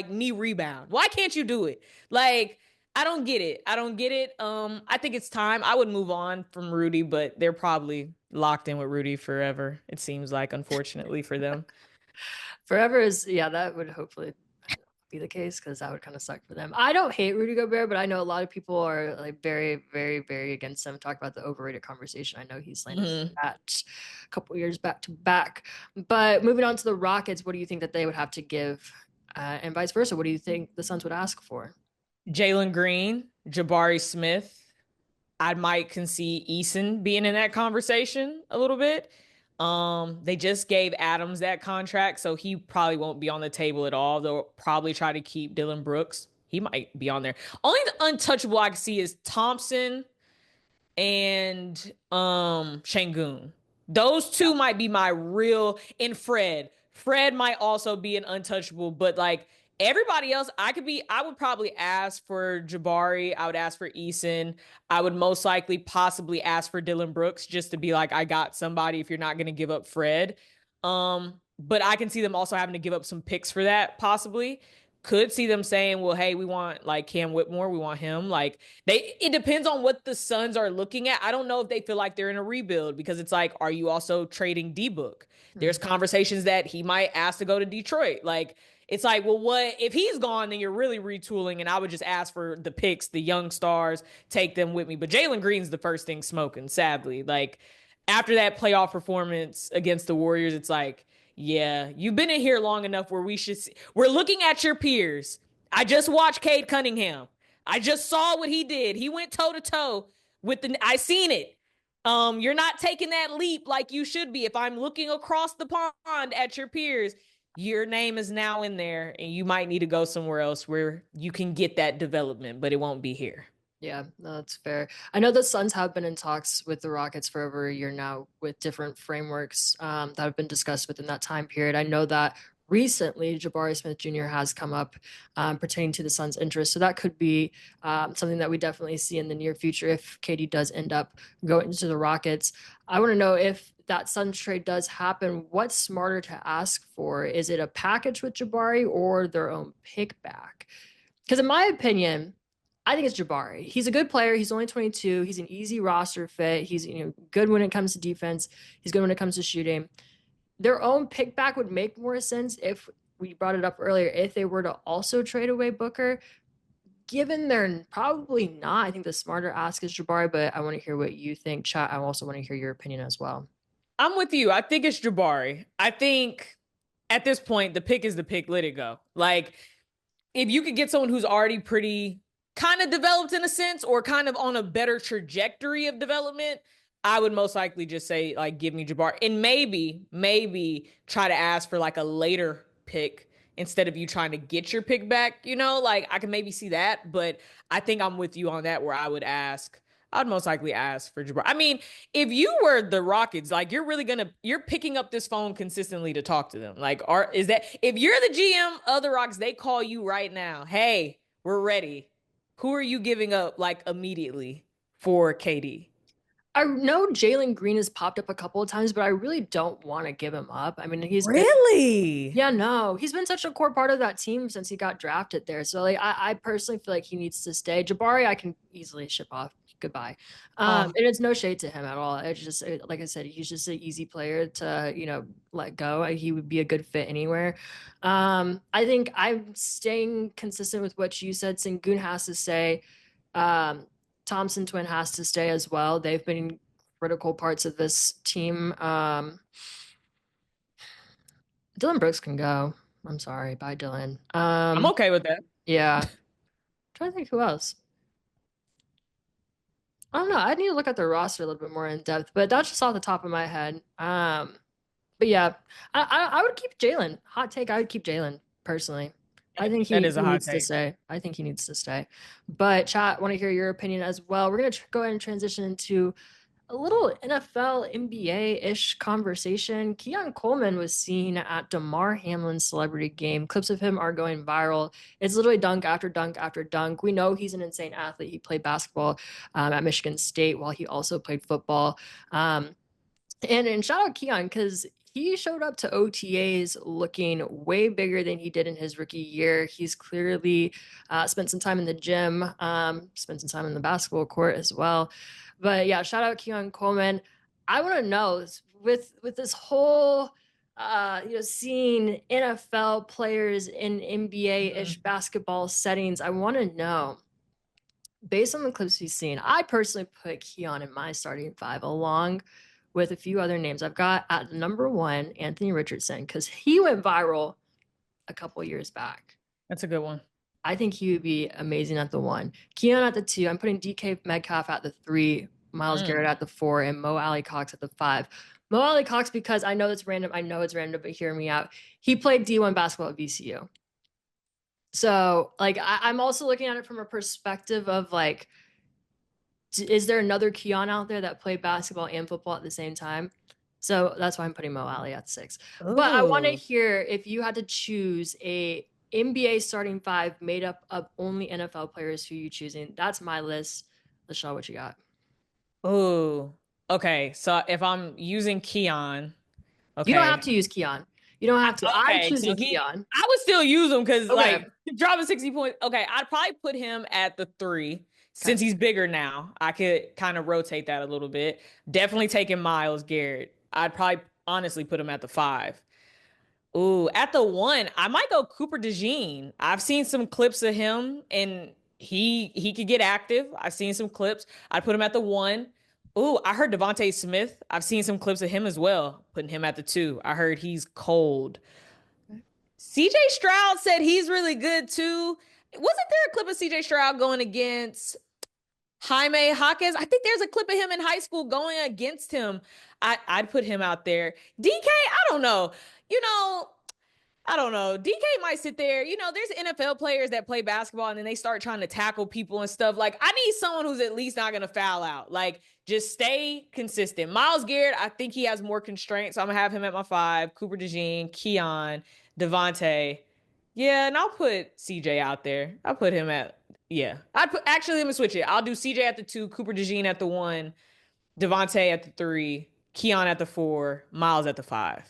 S4: knee rebound? Why can't you do it? Like, I don't get it. I think it's time. I would move on from Rudy, but they're probably locked in with Rudy forever. It seems like, unfortunately for them.
S3: Forever is, yeah, that would hopefully be the case, because that would kind of suck for them. I don't hate Rudy Gobert, but I know a lot of people are like very, very, very against him. Talk about the overrated conversation. I know he's landed at a couple years back to back. But moving on to the Rockets, what do you think that they would have to give? And vice versa, what do you think the Suns would ask for?
S4: Jalen Green, Jabari Smith. I might concede Eason being in that conversation a little bit. They just gave Adams that contract, so he probably won't be on the table at all. They'll probably try to keep Dylan Brooks. He might be on there. Only the untouchable I can see is Thompson and Şengün. Those two might be my real, and Fred. Fred might also be an untouchable, but like everybody else, I would probably ask for Jabari. I would ask for Eason. I would most likely possibly ask for Dylan Brooks, just to be like, I got somebody if you're not going to give up Fred. But I can see them also having to give up some picks for that, possibly. Could see them saying, well, hey, we want like Cam Whitmore. We want him. Like, it depends on what the Suns are looking at. I don't know if they feel like they're in a rebuild, because it's like, are you also trading D-Book? There's conversations that he might ask to go to Detroit. Like, it's like, well, what if he's gone? Then you're really retooling, and I would just ask for the picks, the young stars, take them with me. But Jalen Green's the first thing smoking, sadly. Like, after that playoff performance against the Warriors, it's like, yeah, you've been in here long enough where we're looking at your peers. I just watched Cade Cunningham. I just saw what he did. He went toe to toe I seen it. You're not taking that leap like you should be. If I'm looking across the pond at your peers, your name is now in there, and you might need to go somewhere else where you can get that development, but it won't be here.
S3: Yeah, no, that's fair. I know the Suns have been in talks with the Rockets for over a year now, with different frameworks that have been discussed within that time period. I know that recently Jabari Smith Jr. has come up pertaining to the Suns' interest. So that could be something that we definitely see in the near future if KD does end up going into the Rockets. I want to know, if that Suns trade does happen, what's smarter to ask for? Is it a package with Jabari or their own pick back? Because in my opinion, I think it's Jabari. He's a good player. He's only 22. He's an easy roster fit. He's good when it comes to defense. He's good when it comes to shooting. Their own pick back would make more sense if we brought it up earlier, if they were to also trade away Booker, given they're probably not, I think the smarter ask is Jabari, but I want to hear what you think. Chat, I also want to hear your opinion as well.
S4: I'm with you. I think it's Jabari. I think at this point, the pick is the pick. Let it go. Like, if you could get someone who's already pretty kind of developed in a sense or kind of on a better trajectory of development, I would most likely just say, like, give me Jabari. And maybe try to ask for like a later pick instead of you trying to get your pick back. You know, like I can maybe see that, but I think I'm with you on that where I'd most likely ask for Jabari. I mean, if you were the Rockets, like you're picking up this phone consistently to talk to them. Like, is that if you're the GM of the Rockets, they call you right now, hey, we're ready. Who are you giving up like immediately for KD?
S3: I know Jalen Green has popped up a couple of times, but I really don't want to give him up. I mean,
S4: Really?
S3: Yeah, no, he's been such a core part of that team since he got drafted there. So like, I personally feel like he needs to stay. Jabari, I can easily ship off. Goodbye. And it's no shade to him at all. It's just like I said, he's just an easy player to let go. He would be a good fit anywhere. I think I'm staying consistent with what you said. Sengun has to stay. Thompson Twin has to stay as well. They've been critical parts of this team. Dylan Brooks can go. I'm sorry. Bye, Dylan.
S4: I'm okay with that.
S3: Yeah. I'm trying to think who else. I don't know. I need to look at the roster a little bit more in depth, but that's just off the top of my head. But yeah, I would keep Jalen. Hot take, I would keep Jalen personally. I think he needs to stay. I think he needs to stay. But chat, want to hear your opinion as well. We're going to go ahead and transition into a little NFL NBA-ish conversation. Keon Coleman was seen at DeMar Hamlin's celebrity game. Clips of him are going viral. It's literally dunk after dunk after dunk. We know he's an insane athlete. He played basketball at Michigan State while he also played football. And shout out Keon because he showed up to OTAs looking way bigger than he did in his rookie year. He's clearly spent some time in the gym, spent some time in the basketball court as well. But yeah, shout out Keon Coleman. I want to know with this whole seeing NFL players in NBA-ish basketball settings, I want to know, based on the clips we've seen, I personally put Keon in my starting five along with a few other names. I've got at number 1, Anthony Richardson, because he went viral a couple years back.
S4: That's a good one.
S3: I think he would be amazing at the 1. Keon at the 2. I'm putting DK Metcalf at the 3, Myles Garrett at the 4, and Mo Alley-Cox at the 5. Mo Alley-Cox, because I know it's random. I know it's random, but hear me out. He played D1 basketball at VCU. So, like, I'm also looking at it from a perspective of, like, is there another Keon out there that played basketball and football at the same time? So that's why I'm putting Mo Alley at 6. Ooh. But I want to hear if you had to choose a NBA starting 5 made up of only NFL players, who you choosing? That's my list. Lachelle, what you got?
S4: Oh, okay. So if I'm using Keon, okay.
S3: You don't have to use Keon. You don't have to. Okay, I'm choosing Keon.
S4: I would still use him because like dropping 60 points. Okay, I'd probably put him at the 3 since he's bigger now. I could kind of rotate that a little bit. Definitely taking Myles Garrett. I'd probably honestly put him at the 5. Ooh, at the 1, I might go Cooper DeJean. I've seen some clips of him and he could get active. I've seen some clips. I'd put him at the 1. Ooh, I heard Devontae Smith. I've seen some clips of him as well. Putting him at the 2. I heard he's cold. CJ Stroud said he's really good too. Wasn't there a clip of CJ Stroud going against Jaime Jaquez? I think there's a clip of him in high school going against him. I'd put him out there. DK, I don't know. I don't know. DK might sit there. There's NFL players that play basketball and then they start trying to tackle people and stuff. Like, I need someone who's at least not going to foul out. Like, just stay consistent. Myles Garrett, I think he has more constraints. So I'm going to have him at my 5. Cooper DeJean, Keon, Devontae. Yeah, and I'll put CJ out there. I'll put him at, yeah. Actually, let me switch it. I'll do CJ at the 2, Cooper DeJean at the 1, Devontae at the 3, Keon at the 4, Myles at the 5.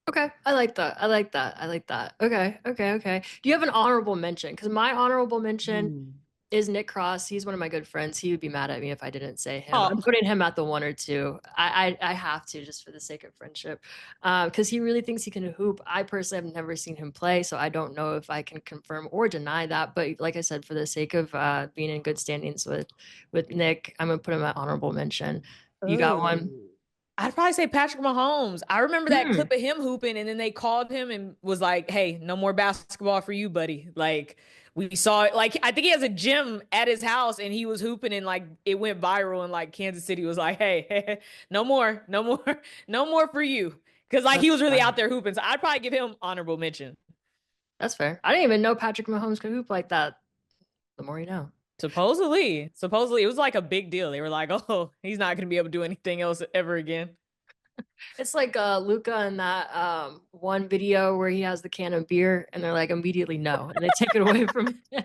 S3: Okay, I like that. Okay. Do you have an honorable mention? Because my honorable mention is Nick Cross. He's one of my good friends. He would be mad at me if I didn't say him.
S4: Oh,
S3: I'm putting him at the 1 or 2. I have to, just for the sake of friendship, because he really thinks he can hoop. I personally have never seen him play, so I don't know if I can confirm or deny that. But like I said, for the sake of being in good standings with Nick, I'm gonna put him at honorable mention. You got one?
S4: I'd probably say Patrick Mahomes. I remember that
S3: Hmm.
S4: clip of him hooping, and then they called him and was like, "Hey, no more basketball for you, buddy." Like we saw it. Like I think he has a gym at his house, and he was hooping, and like it went viral, and like Kansas City was like, "Hey, no more, no more, no more for you," because like he
S3: That's
S4: was really
S3: fine.
S4: out there hooping. So I'd probably give him honorable mention.
S3: That's fair. I didn't even know Patrick Mahomes could hoop like that. The more you know.
S4: Supposedly, it was like a big deal. They were like, "Oh, he's not going to be able to do anything else ever again."
S3: It's like Luca in that one video where he has the can of beer and they're like immediately no, and they take it away from him.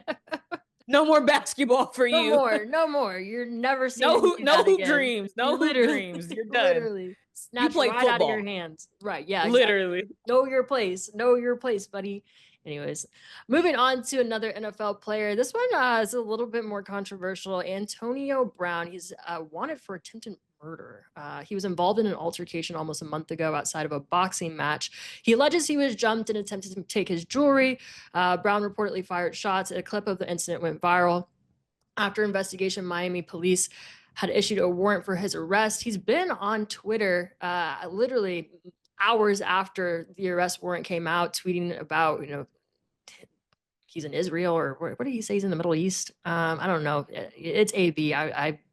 S4: No more basketball for
S3: No
S4: you.
S3: more, no more. You're never seeing
S4: No,
S3: him do
S4: no
S3: that
S4: hoop
S3: again.
S4: dreams.
S3: You
S4: No hoop
S3: literally,
S4: dreams. You're done.
S3: literally
S4: You
S3: snatched
S4: play
S3: right out of your
S4: football.
S3: hands. Right. Yeah, exactly.
S4: Literally.
S3: Know your place. Know your place, buddy. Anyways, moving on to another NFL player. This one is a little bit more controversial. Antonio Brown. He's wanted for attempted murder. He was involved in an altercation almost a month ago outside of a boxing match. He alleges he was jumped and attempted to take his jewelry. Brown reportedly fired shots. A clip of the incident went viral. After investigation, Miami police had issued a warrant for his arrest. He's been on Twitter literally hours after the arrest warrant came out, tweeting about, he's in Israel, or what did he say? He's in the Middle East. I don't know. It's AB.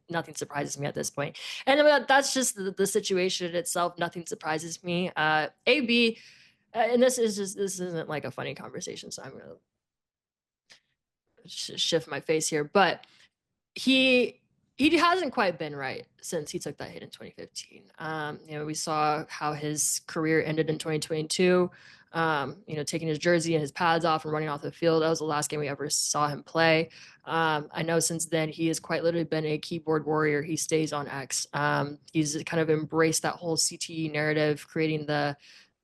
S3: Nothing surprises me at this point. And that's just the situation itself. Nothing surprises me. AB, and this isn't like a funny conversation, so I'm going to shift my face here, but he hasn't quite been right since he took that hit in 2015. We saw how his career ended in 2022. Taking his jersey and his pads off and running off the field. That was the last game we ever saw him play. I know since then he has quite literally been a keyboard warrior. He stays on X. He's kind of embraced that whole CTE narrative, creating the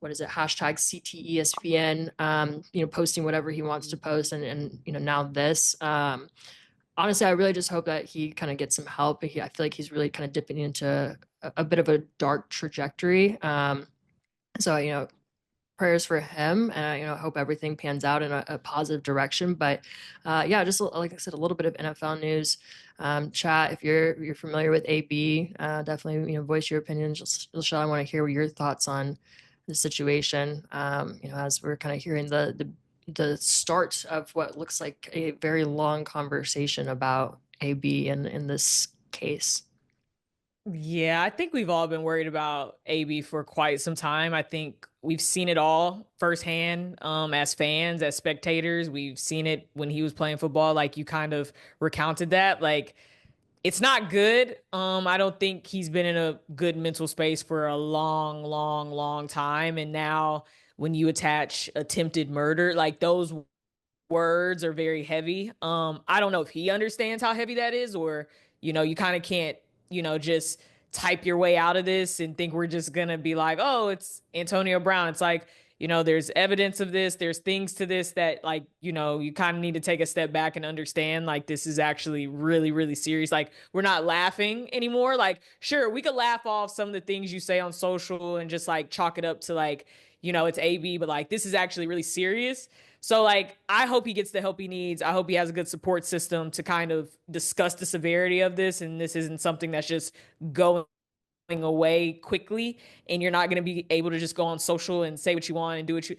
S3: hashtag CTESPN, posting whatever he wants to post, and now this. Honestly, I really just hope that he kind of gets some help. I feel like he's really kind of dipping into a bit of a dark trajectory. So prayers for him, and hope everything pans out in a positive direction. But yeah, just like I said, a little bit of NFL news. Chat, if you're familiar with AB, definitely voice your opinions. Just I want to hear your thoughts on the situation. As we're kind of hearing the start of what looks like a very long conversation about AB in this case.
S4: Yeah, I think we've all been worried about AB for quite some time. I think we've seen it all firsthand as fans, as spectators. We've seen it when he was playing football, like you kind of recounted that. Like it's not good. I don't think he's been in a good mental space for a long, long, long time. And now when you attach attempted murder, like those words are very heavy. I don't know if he understands how heavy that is, or you kind of can't, just type your way out of this and think we're just gonna be like, oh, it's Antonio Brown. It's like, there's evidence of this, there's things to this that like, you kind of need to take a step back and understand like this is actually really, really serious. Like we're not laughing anymore. Like, sure, we could laugh off some of the things you say on social and just like chalk it up to like, it's AB, but like this is actually really serious. So like I hope he gets the help he needs. I hope he has a good support system to kind of discuss the severity of this, and this isn't something that's just going away quickly, and you're not going to be able to just go on social and say what you want and do what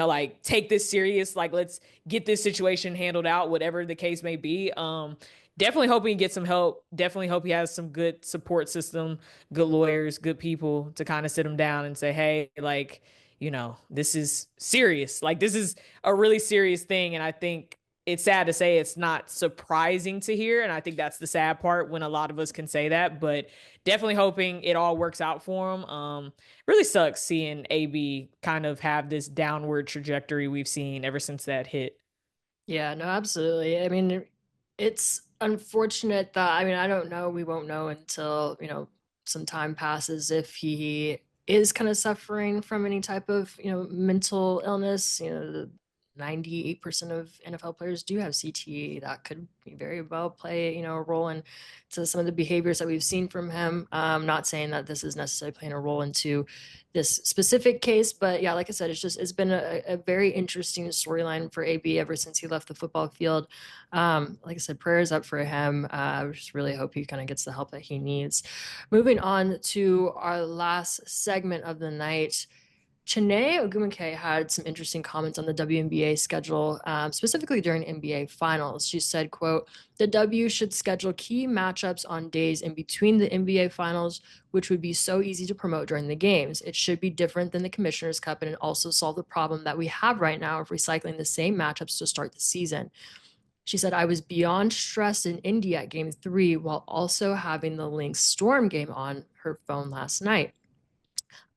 S4: like take this serious. Like let's get this situation handled out, whatever the case may be. Definitely hoping he gets some help. Definitely hope he has some good support system, good lawyers, good people to kind of sit him down and say, hey, like, this is serious. Like this is a really serious thing. And I think it's sad to say it's not surprising to hear. And I think that's the sad part when a lot of us can say that, but definitely hoping it all works out for him. Really sucks seeing AB kind of have this downward trajectory we've seen ever since that hit.
S3: Yeah, no, absolutely. I mean, it's unfortunate that, I don't know. We won't know until, some time passes if he is kind of suffering from any type of, mental illness. 98% of NFL players do have CTE. That could very well play, a role in to some of the behaviors that we've seen from him. Not saying that this is necessarily playing a role into this specific case, but yeah, like I said, it's been a very interesting storyline for AB ever since he left the football field. Like I said, prayers up for him. I just really hope he kind of gets the help that he needs. Moving on to our last segment of the night. Chiney Ogumake had some interesting comments on the WNBA schedule, specifically during NBA finals. She said, quote, "The W should schedule key matchups on days in between the NBA finals, which would be so easy to promote during the games. It should be different than the Commissioner's Cup and also solve the problem that we have right now of recycling the same matchups to start the season." She said, "I was beyond stressed in Indy at game 3 while also having the Lynx Storm game on her phone last night."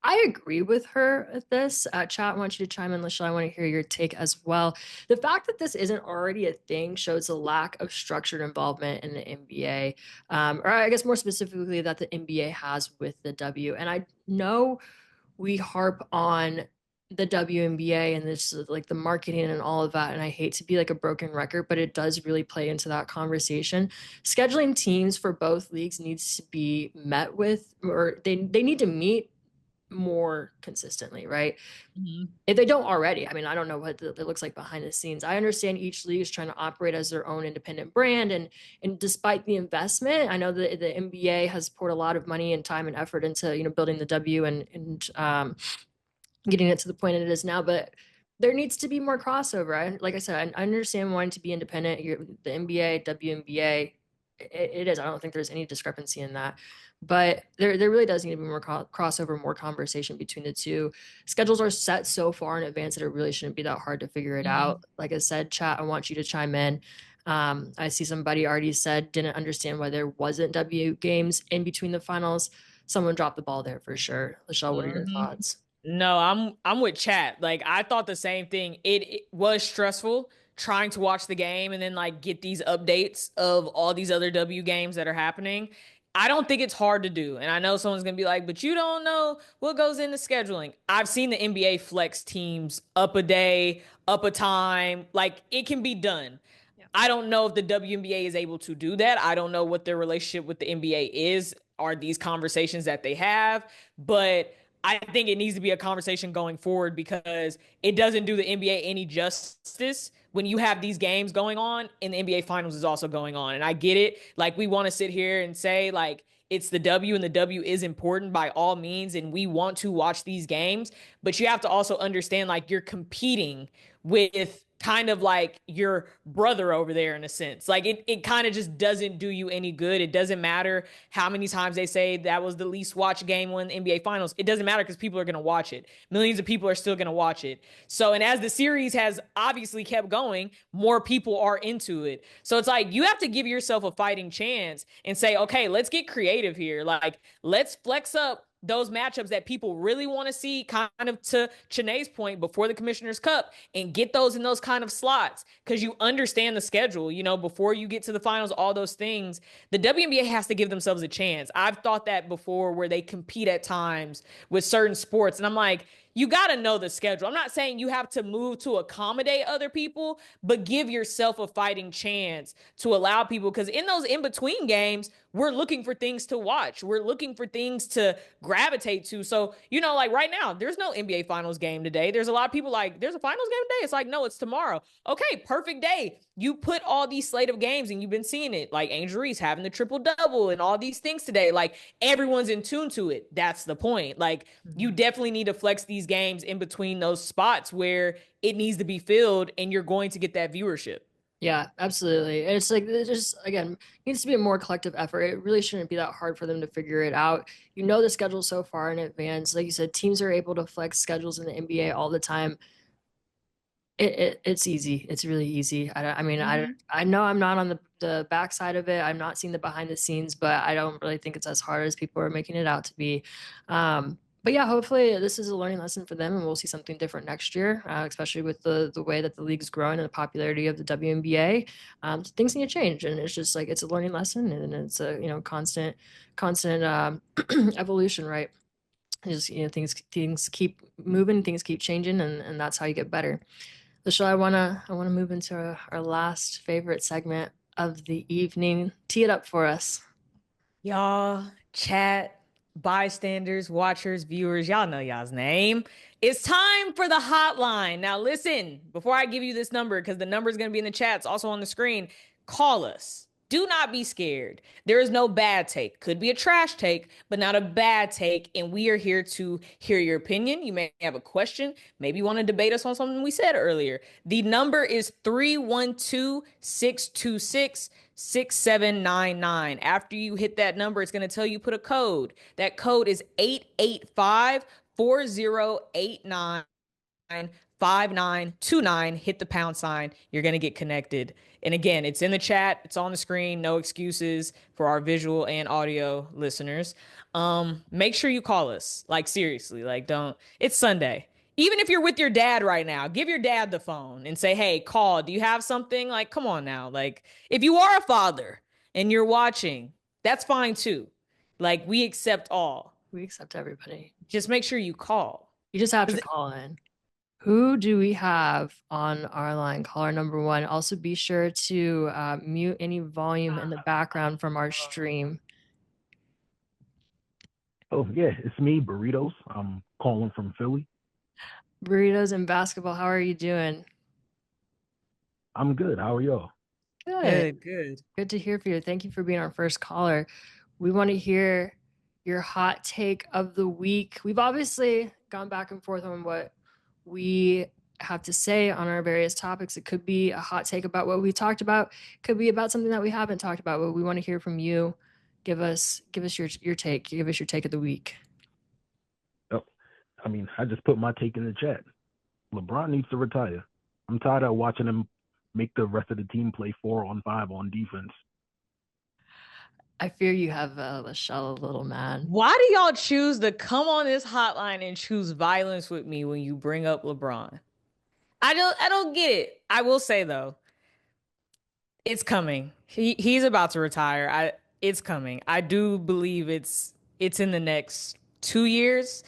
S3: I agree with her at this. Chat, I want you to chime in, Lachelle. I want to hear your take as well. The fact that this isn't already a thing shows a lack of structured involvement in the NBA, or I guess more specifically that the NBA has with the W. And I know we harp on the WNBA and this like the marketing and all of that, and I hate to be like a broken record, but it does really play into that conversation. Scheduling teams for both leagues needs to be met with, or they need to meet more consistently, right?
S4: Mm-hmm.
S3: If they don't already, I mean, I don't know what it looks like behind the scenes. I understand each league is trying to operate as their own independent brand, and despite the investment, I know that the NBA has poured a lot of money and time and effort into building the W and getting it to the point it is now, but there needs to be more crossover. Like I said, I understand wanting to be independent. The NBA, WNBA, it is. I don't think there's any discrepancy in that. But there really does need to be more crossover, more conversation between the two. Schedules are set so far in advance that it really shouldn't be that hard to figure it out. Like I said, chat, I want you to chime in. I see somebody already said didn't understand why there wasn't W games in between the finals. Someone dropped the ball there for sure. Lachelle, what are your thoughts?
S4: No, I'm with chat. Like I thought the same thing. It was stressful trying to watch the game and then like get these updates of all these other W games that are happening. I don't think it's hard to do. And I know someone's going to be like, "But you don't know what goes into scheduling." I've seen the NBA flex teams up a day, up a time. Like it can be done. I don't know if the WNBA is able to do that. I don't know what their relationship with the NBA is. Are these conversations that they have? But I think it needs to be a conversation going forward because it doesn't do the NBA any justice when you have these games going on and the NBA finals is also going on. And I get it. Like we want to sit here and say like it's the W and the W is important by all means. And we want to watch these games, but you have to also understand like you're competing with kind of like your brother over there in a sense. Like it kind of just doesn't do you any good. It doesn't matter how many times they say that was the least watched game when the NBA finals. It doesn't matter because people are going to watch it. Millions of people are still going to watch it. So, and as the series has obviously kept going, more people are into it. So it's like, you have to give yourself a fighting chance and say, okay, let's get creative here. Like, let's flex up those matchups that people really want to see, kind of to Chiney's point, before the Commissioner's Cup, and get those in those kind of slots because you understand the schedule, before you get to the finals, all those things. The WNBA has to give themselves a chance. I've thought that before where they compete at times with certain sports, and I'm like, you got to know the schedule. I'm not saying you have to move to accommodate other people, but give yourself a fighting chance to allow people, because in those in-between games, we're looking for things to watch. We're looking for things to gravitate to. So, like right now, there's no NBA Finals game today. There's a lot of people like, there's a Finals game today. It's like, no, it's tomorrow. Okay, perfect day. You put all these slate of games and you've been seeing it, like Angel Reese having the triple-double and all these things today. Like everyone's in tune to it. That's the point. Like you definitely need to flex these games in between those spots where it needs to be filled and you're going to get that viewership.
S3: Yeah, absolutely. And it's like, it just, again, needs to be a more collective effort. It really shouldn't be that hard for them to figure it out. The schedule so far in advance. Like you said, teams are able to flex schedules in the NBA all the time. It's easy. It's really easy. I mean, I know I'm not on the backside of it. I'm not seeing the behind the scenes, but I don't really think it's as hard as people are making it out to be. But yeah, hopefully this is a learning lesson for them and we'll see something different next year, especially with the way that the league's growing and the popularity of the WNBA. Things need to change, and it's just like, it's a learning lesson, and it's a, constant evolution, right? Just, things keep moving, things keep changing, and that's how you get better. So I wanna move into our last favorite segment of the evening. Tee it up for us.
S4: Y'all, chat, bystanders, watchers, viewers, y'all know y'all's name. It's time for the hotline. Now, listen, before I give you this number, because the number is going to be in the chat, it's also on the screen, call us. Do not be scared. There is no bad take. Could be a trash take, but not a bad take. And we are here to hear your opinion. You may have a question. Maybe you want to debate us on something we said earlier. The number is 312-626-6799. After you hit that number, it's going to tell you put a code. That code is 885-4089. 5929. Hit the pound sign. You're going to get connected. And again, it's in the chat. It's on the screen. No excuses for our visual and audio listeners. Make sure you call us. Like, seriously, like, don't. It's Sunday. Even if you're with your dad right now, give your dad the phone and say, hey, call. Do you have something? Like, come on now. Like, if you are a father and you're watching, that's fine too. Like, we accept all.
S3: We accept everybody.
S4: Just make sure you call.
S3: You just have to call in. Who do we have on our line? Caller number one. Also, be sure to mute any volume in the background from our stream.
S5: Oh, yeah, it's me, Burritos. I'm calling from Philly.
S3: Burritos and basketball, how are you doing?
S5: I'm good. How are y'all?
S3: Good.
S4: Good.
S3: Good to hear from you. Thank you for being our first caller. We want to hear your hot take of the week. We've obviously gone back and forth on what we have to say on our various topics. It could be a hot take about what we talked about. It could be about something that we haven't talked about, but we want to hear from you. Give us your take. Give us your take of the week.
S5: Oh, I mean, I just put my take in the chat. LeBron needs to retire. I'm tired of watching him make the rest of the team play 4-on-5 on defense.
S3: I fear you have Lachelle, little man.
S4: Why do y'all choose to come on this hotline and choose violence with me when you bring up LeBron? I don't get it. I will say though, it's coming. He's about to retire. It's coming. I do believe it's in the next 2 years.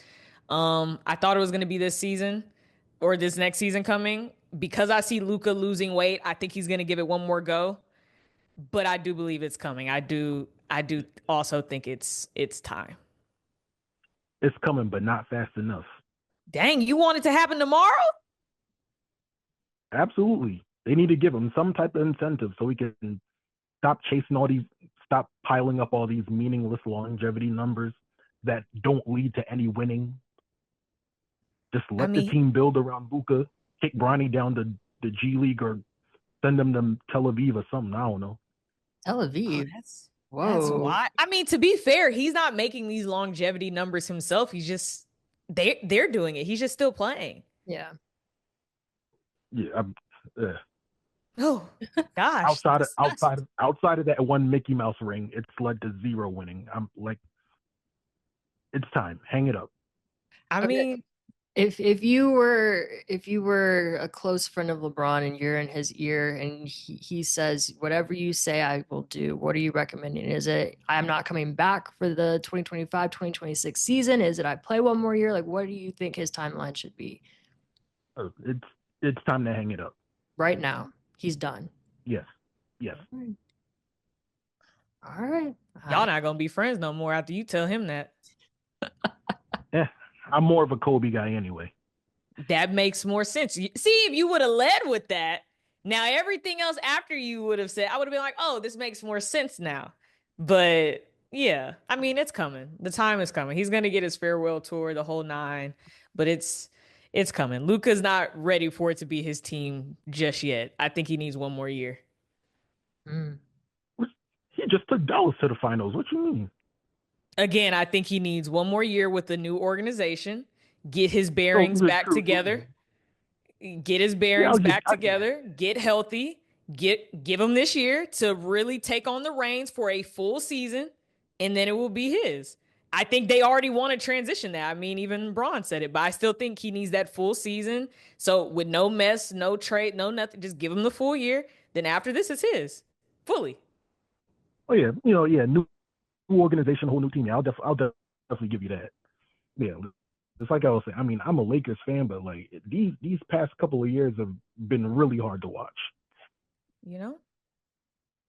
S4: I thought it was going to be this season or this next season coming. Because I see Luka losing weight, I think he's going to give it one more go. But I do believe it's coming. I do also think it's time.
S5: It's coming, but not fast enough.
S4: Dang, you want it to happen tomorrow?
S5: Absolutely. They need to give him some type of incentive so he can stop piling up all these meaningless longevity numbers that don't lead to any winning. Just let the team build around Luka, kick Bronny down to the G League or send him to Tel Aviv or something. I don't know.
S3: Tel Aviv.
S4: That's why. I mean, to be fair, he's not making these longevity numbers himself. He's just they're doing it. He's just still playing.
S3: Yeah.
S5: Yeah.
S4: Oh gosh.
S5: Outside of that one Mickey Mouse ring, it's led to 0 winning. I'm like, it's time. Hang it up.
S4: I mean,
S3: if you were a close friend of LeBron and you're in his ear and he says, whatever you say, I will do. What are you recommending? Is it, I'm not coming back for the 2025-2026 season? Is it I play one more year? Like, what do you think his timeline should be?
S5: It's time to hang it up.
S3: Right now. He's done.
S5: Yes.
S3: All right.
S4: Y'all not going to be friends no more after you tell him that.
S5: Yeah. I'm more of a Kobe guy anyway.
S4: That makes more sense. See, if you would have led with that, now everything else after you would have said, I would have been like, oh, this makes more sense now. But yeah, I mean, it's coming. The time is coming. He's going to get his farewell tour, the whole 9, but it's coming. Luka's not ready for it to be his team just yet. I think he needs one more year.
S5: He just took Dallas to the finals. What you mean?
S4: Again, I think he needs one more year with the new organization, get his bearings back together, get healthy, give him this year to really take on the reins for a full season, and then it will be his. I think they already want to transition that. I mean, even Braun said it, but I still think he needs that full season. So with no mess, no trade, no nothing, just give him the full year. Then after this, it's his fully.
S5: Oh yeah, new organization, whole new team. Yeah, I'll definitely give you that. Yeah, It's like I was saying. I mean, I'm a Lakers fan, but like these past couple of years have been really hard to watch.
S4: You know,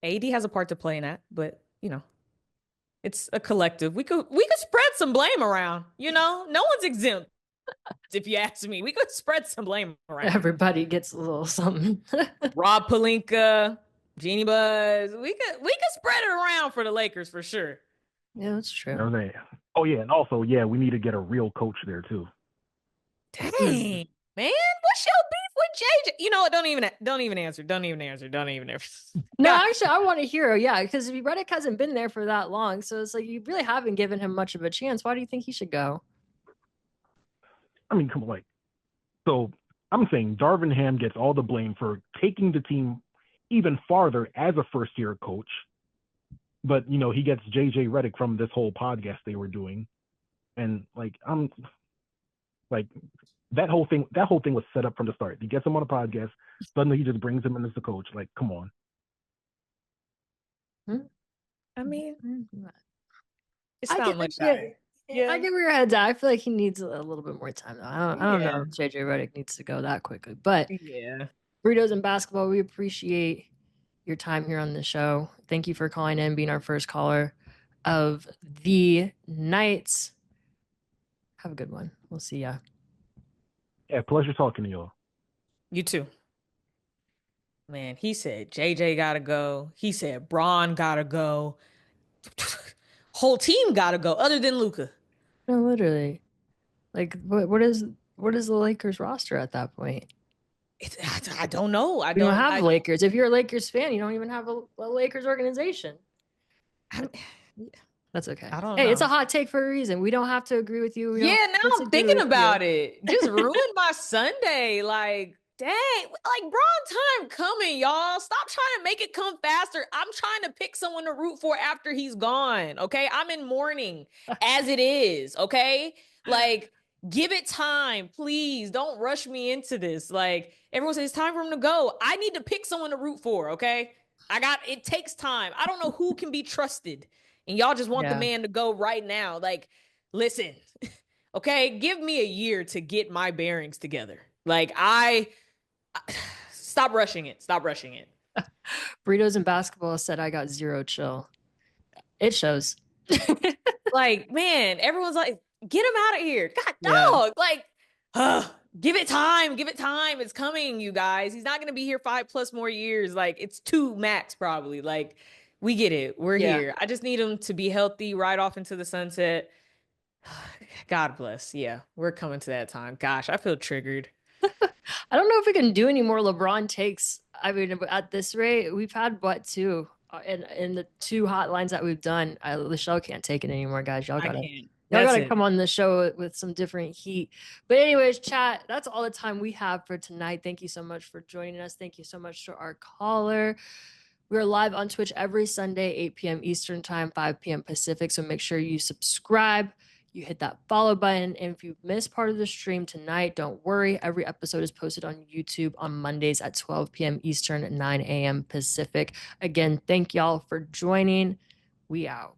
S4: AD has a part to play in that, but it's a collective. We could spread some blame around. No one's exempt. If you ask me, we could spread some blame around.
S3: Everybody gets a little something.
S4: Rob Pelinka, Jeannie Buzz. We could spread it around for the Lakers for sure.
S3: Yeah, that's true.
S5: Oh yeah, and also we need to get a real coach there too.
S4: Dang, man, what's your beef with JJ? You know what? Don't even answer.
S3: No, actually, I want to hear. Yeah, because Redick hasn't been there for that long, so it's like you really haven't given him much of a chance. Why do you think he should go?
S5: I mean, come on, so I'm saying Darvin Ham gets all the blame for taking the team even farther as a first-year coach, but he gets JJ Redick from this whole podcast they were doing, and I'm like that whole thing was set up from the start. He gets him on a podcast, suddenly he just brings him in as the coach. Like, come on.
S4: I mean, it's
S3: I
S4: not
S3: get
S4: much.
S3: I get where your head's at. I feel like he needs a little bit more time though. I don't know if JJ Redick needs to go that quickly, but
S4: yeah.
S3: Burritos and Basketball, we appreciate your time here on the show. Thank you for calling in, being our first caller of the night. Have a good one. We'll see ya.
S5: Yeah, pleasure talking to y'all.
S4: You too. Man, he said JJ gotta go. He said Braun gotta go. Whole team gotta go, other than Luka.
S3: No, literally. Like, what is the Lakers roster at that point?
S4: I don't know.
S3: You don't have Lakers. If you're a Lakers fan, you don't even have a Lakers organization. That's okay.
S4: I don't know.
S3: It's a hot take for a reason. We don't have to agree with you.
S4: Now I'm thinking about it. Just ruined my Sunday. Like, dang, like Braun time coming, y'all. Stop trying to make it come faster. I'm trying to pick someone to root for after he's gone. Okay. I'm in mourning as it is. Okay. Like, give it time, please. Don't rush me into this. Like, everyone says it's time for him to go. I need to pick someone to root for. Okay. It takes time. I don't know who can be trusted. And y'all just want the man to go right now. Like, listen, okay, give me a year to get my bearings together. Like, stop rushing it. Stop rushing it.
S3: Burritos and Basketball said I got zero chill. It shows.
S4: Like, man, everyone's like, get him out of here. God, dog. Like, give it time. Give it time. It's coming, you guys. He's not going to be here 5+ more years. Like, it's 2 max probably. Like, we get it. We're here. I just need him to be healthy, right off into the sunset. God bless. Yeah, we're coming to that time. Gosh, I feel triggered.
S3: I don't know if we can do any more LeBron takes. I mean, at this rate, we've had two in the 2 hotlines that we've done. The show can't take it anymore, guys. Y'all gotta come on the show with some different heat. But anyways, chat, that's all the time we have for tonight. Thank you so much for joining us. Thank you so much to our caller. We're live on Twitch every Sunday, 8 p.m. Eastern Time, 5 p.m. Pacific. So make sure you subscribe. You hit that follow button. And if you missed part of the stream tonight, don't worry. Every episode is posted on YouTube on Mondays at 12 p.m. Eastern, 9 a.m. Pacific. Again, thank y'all for joining. We out.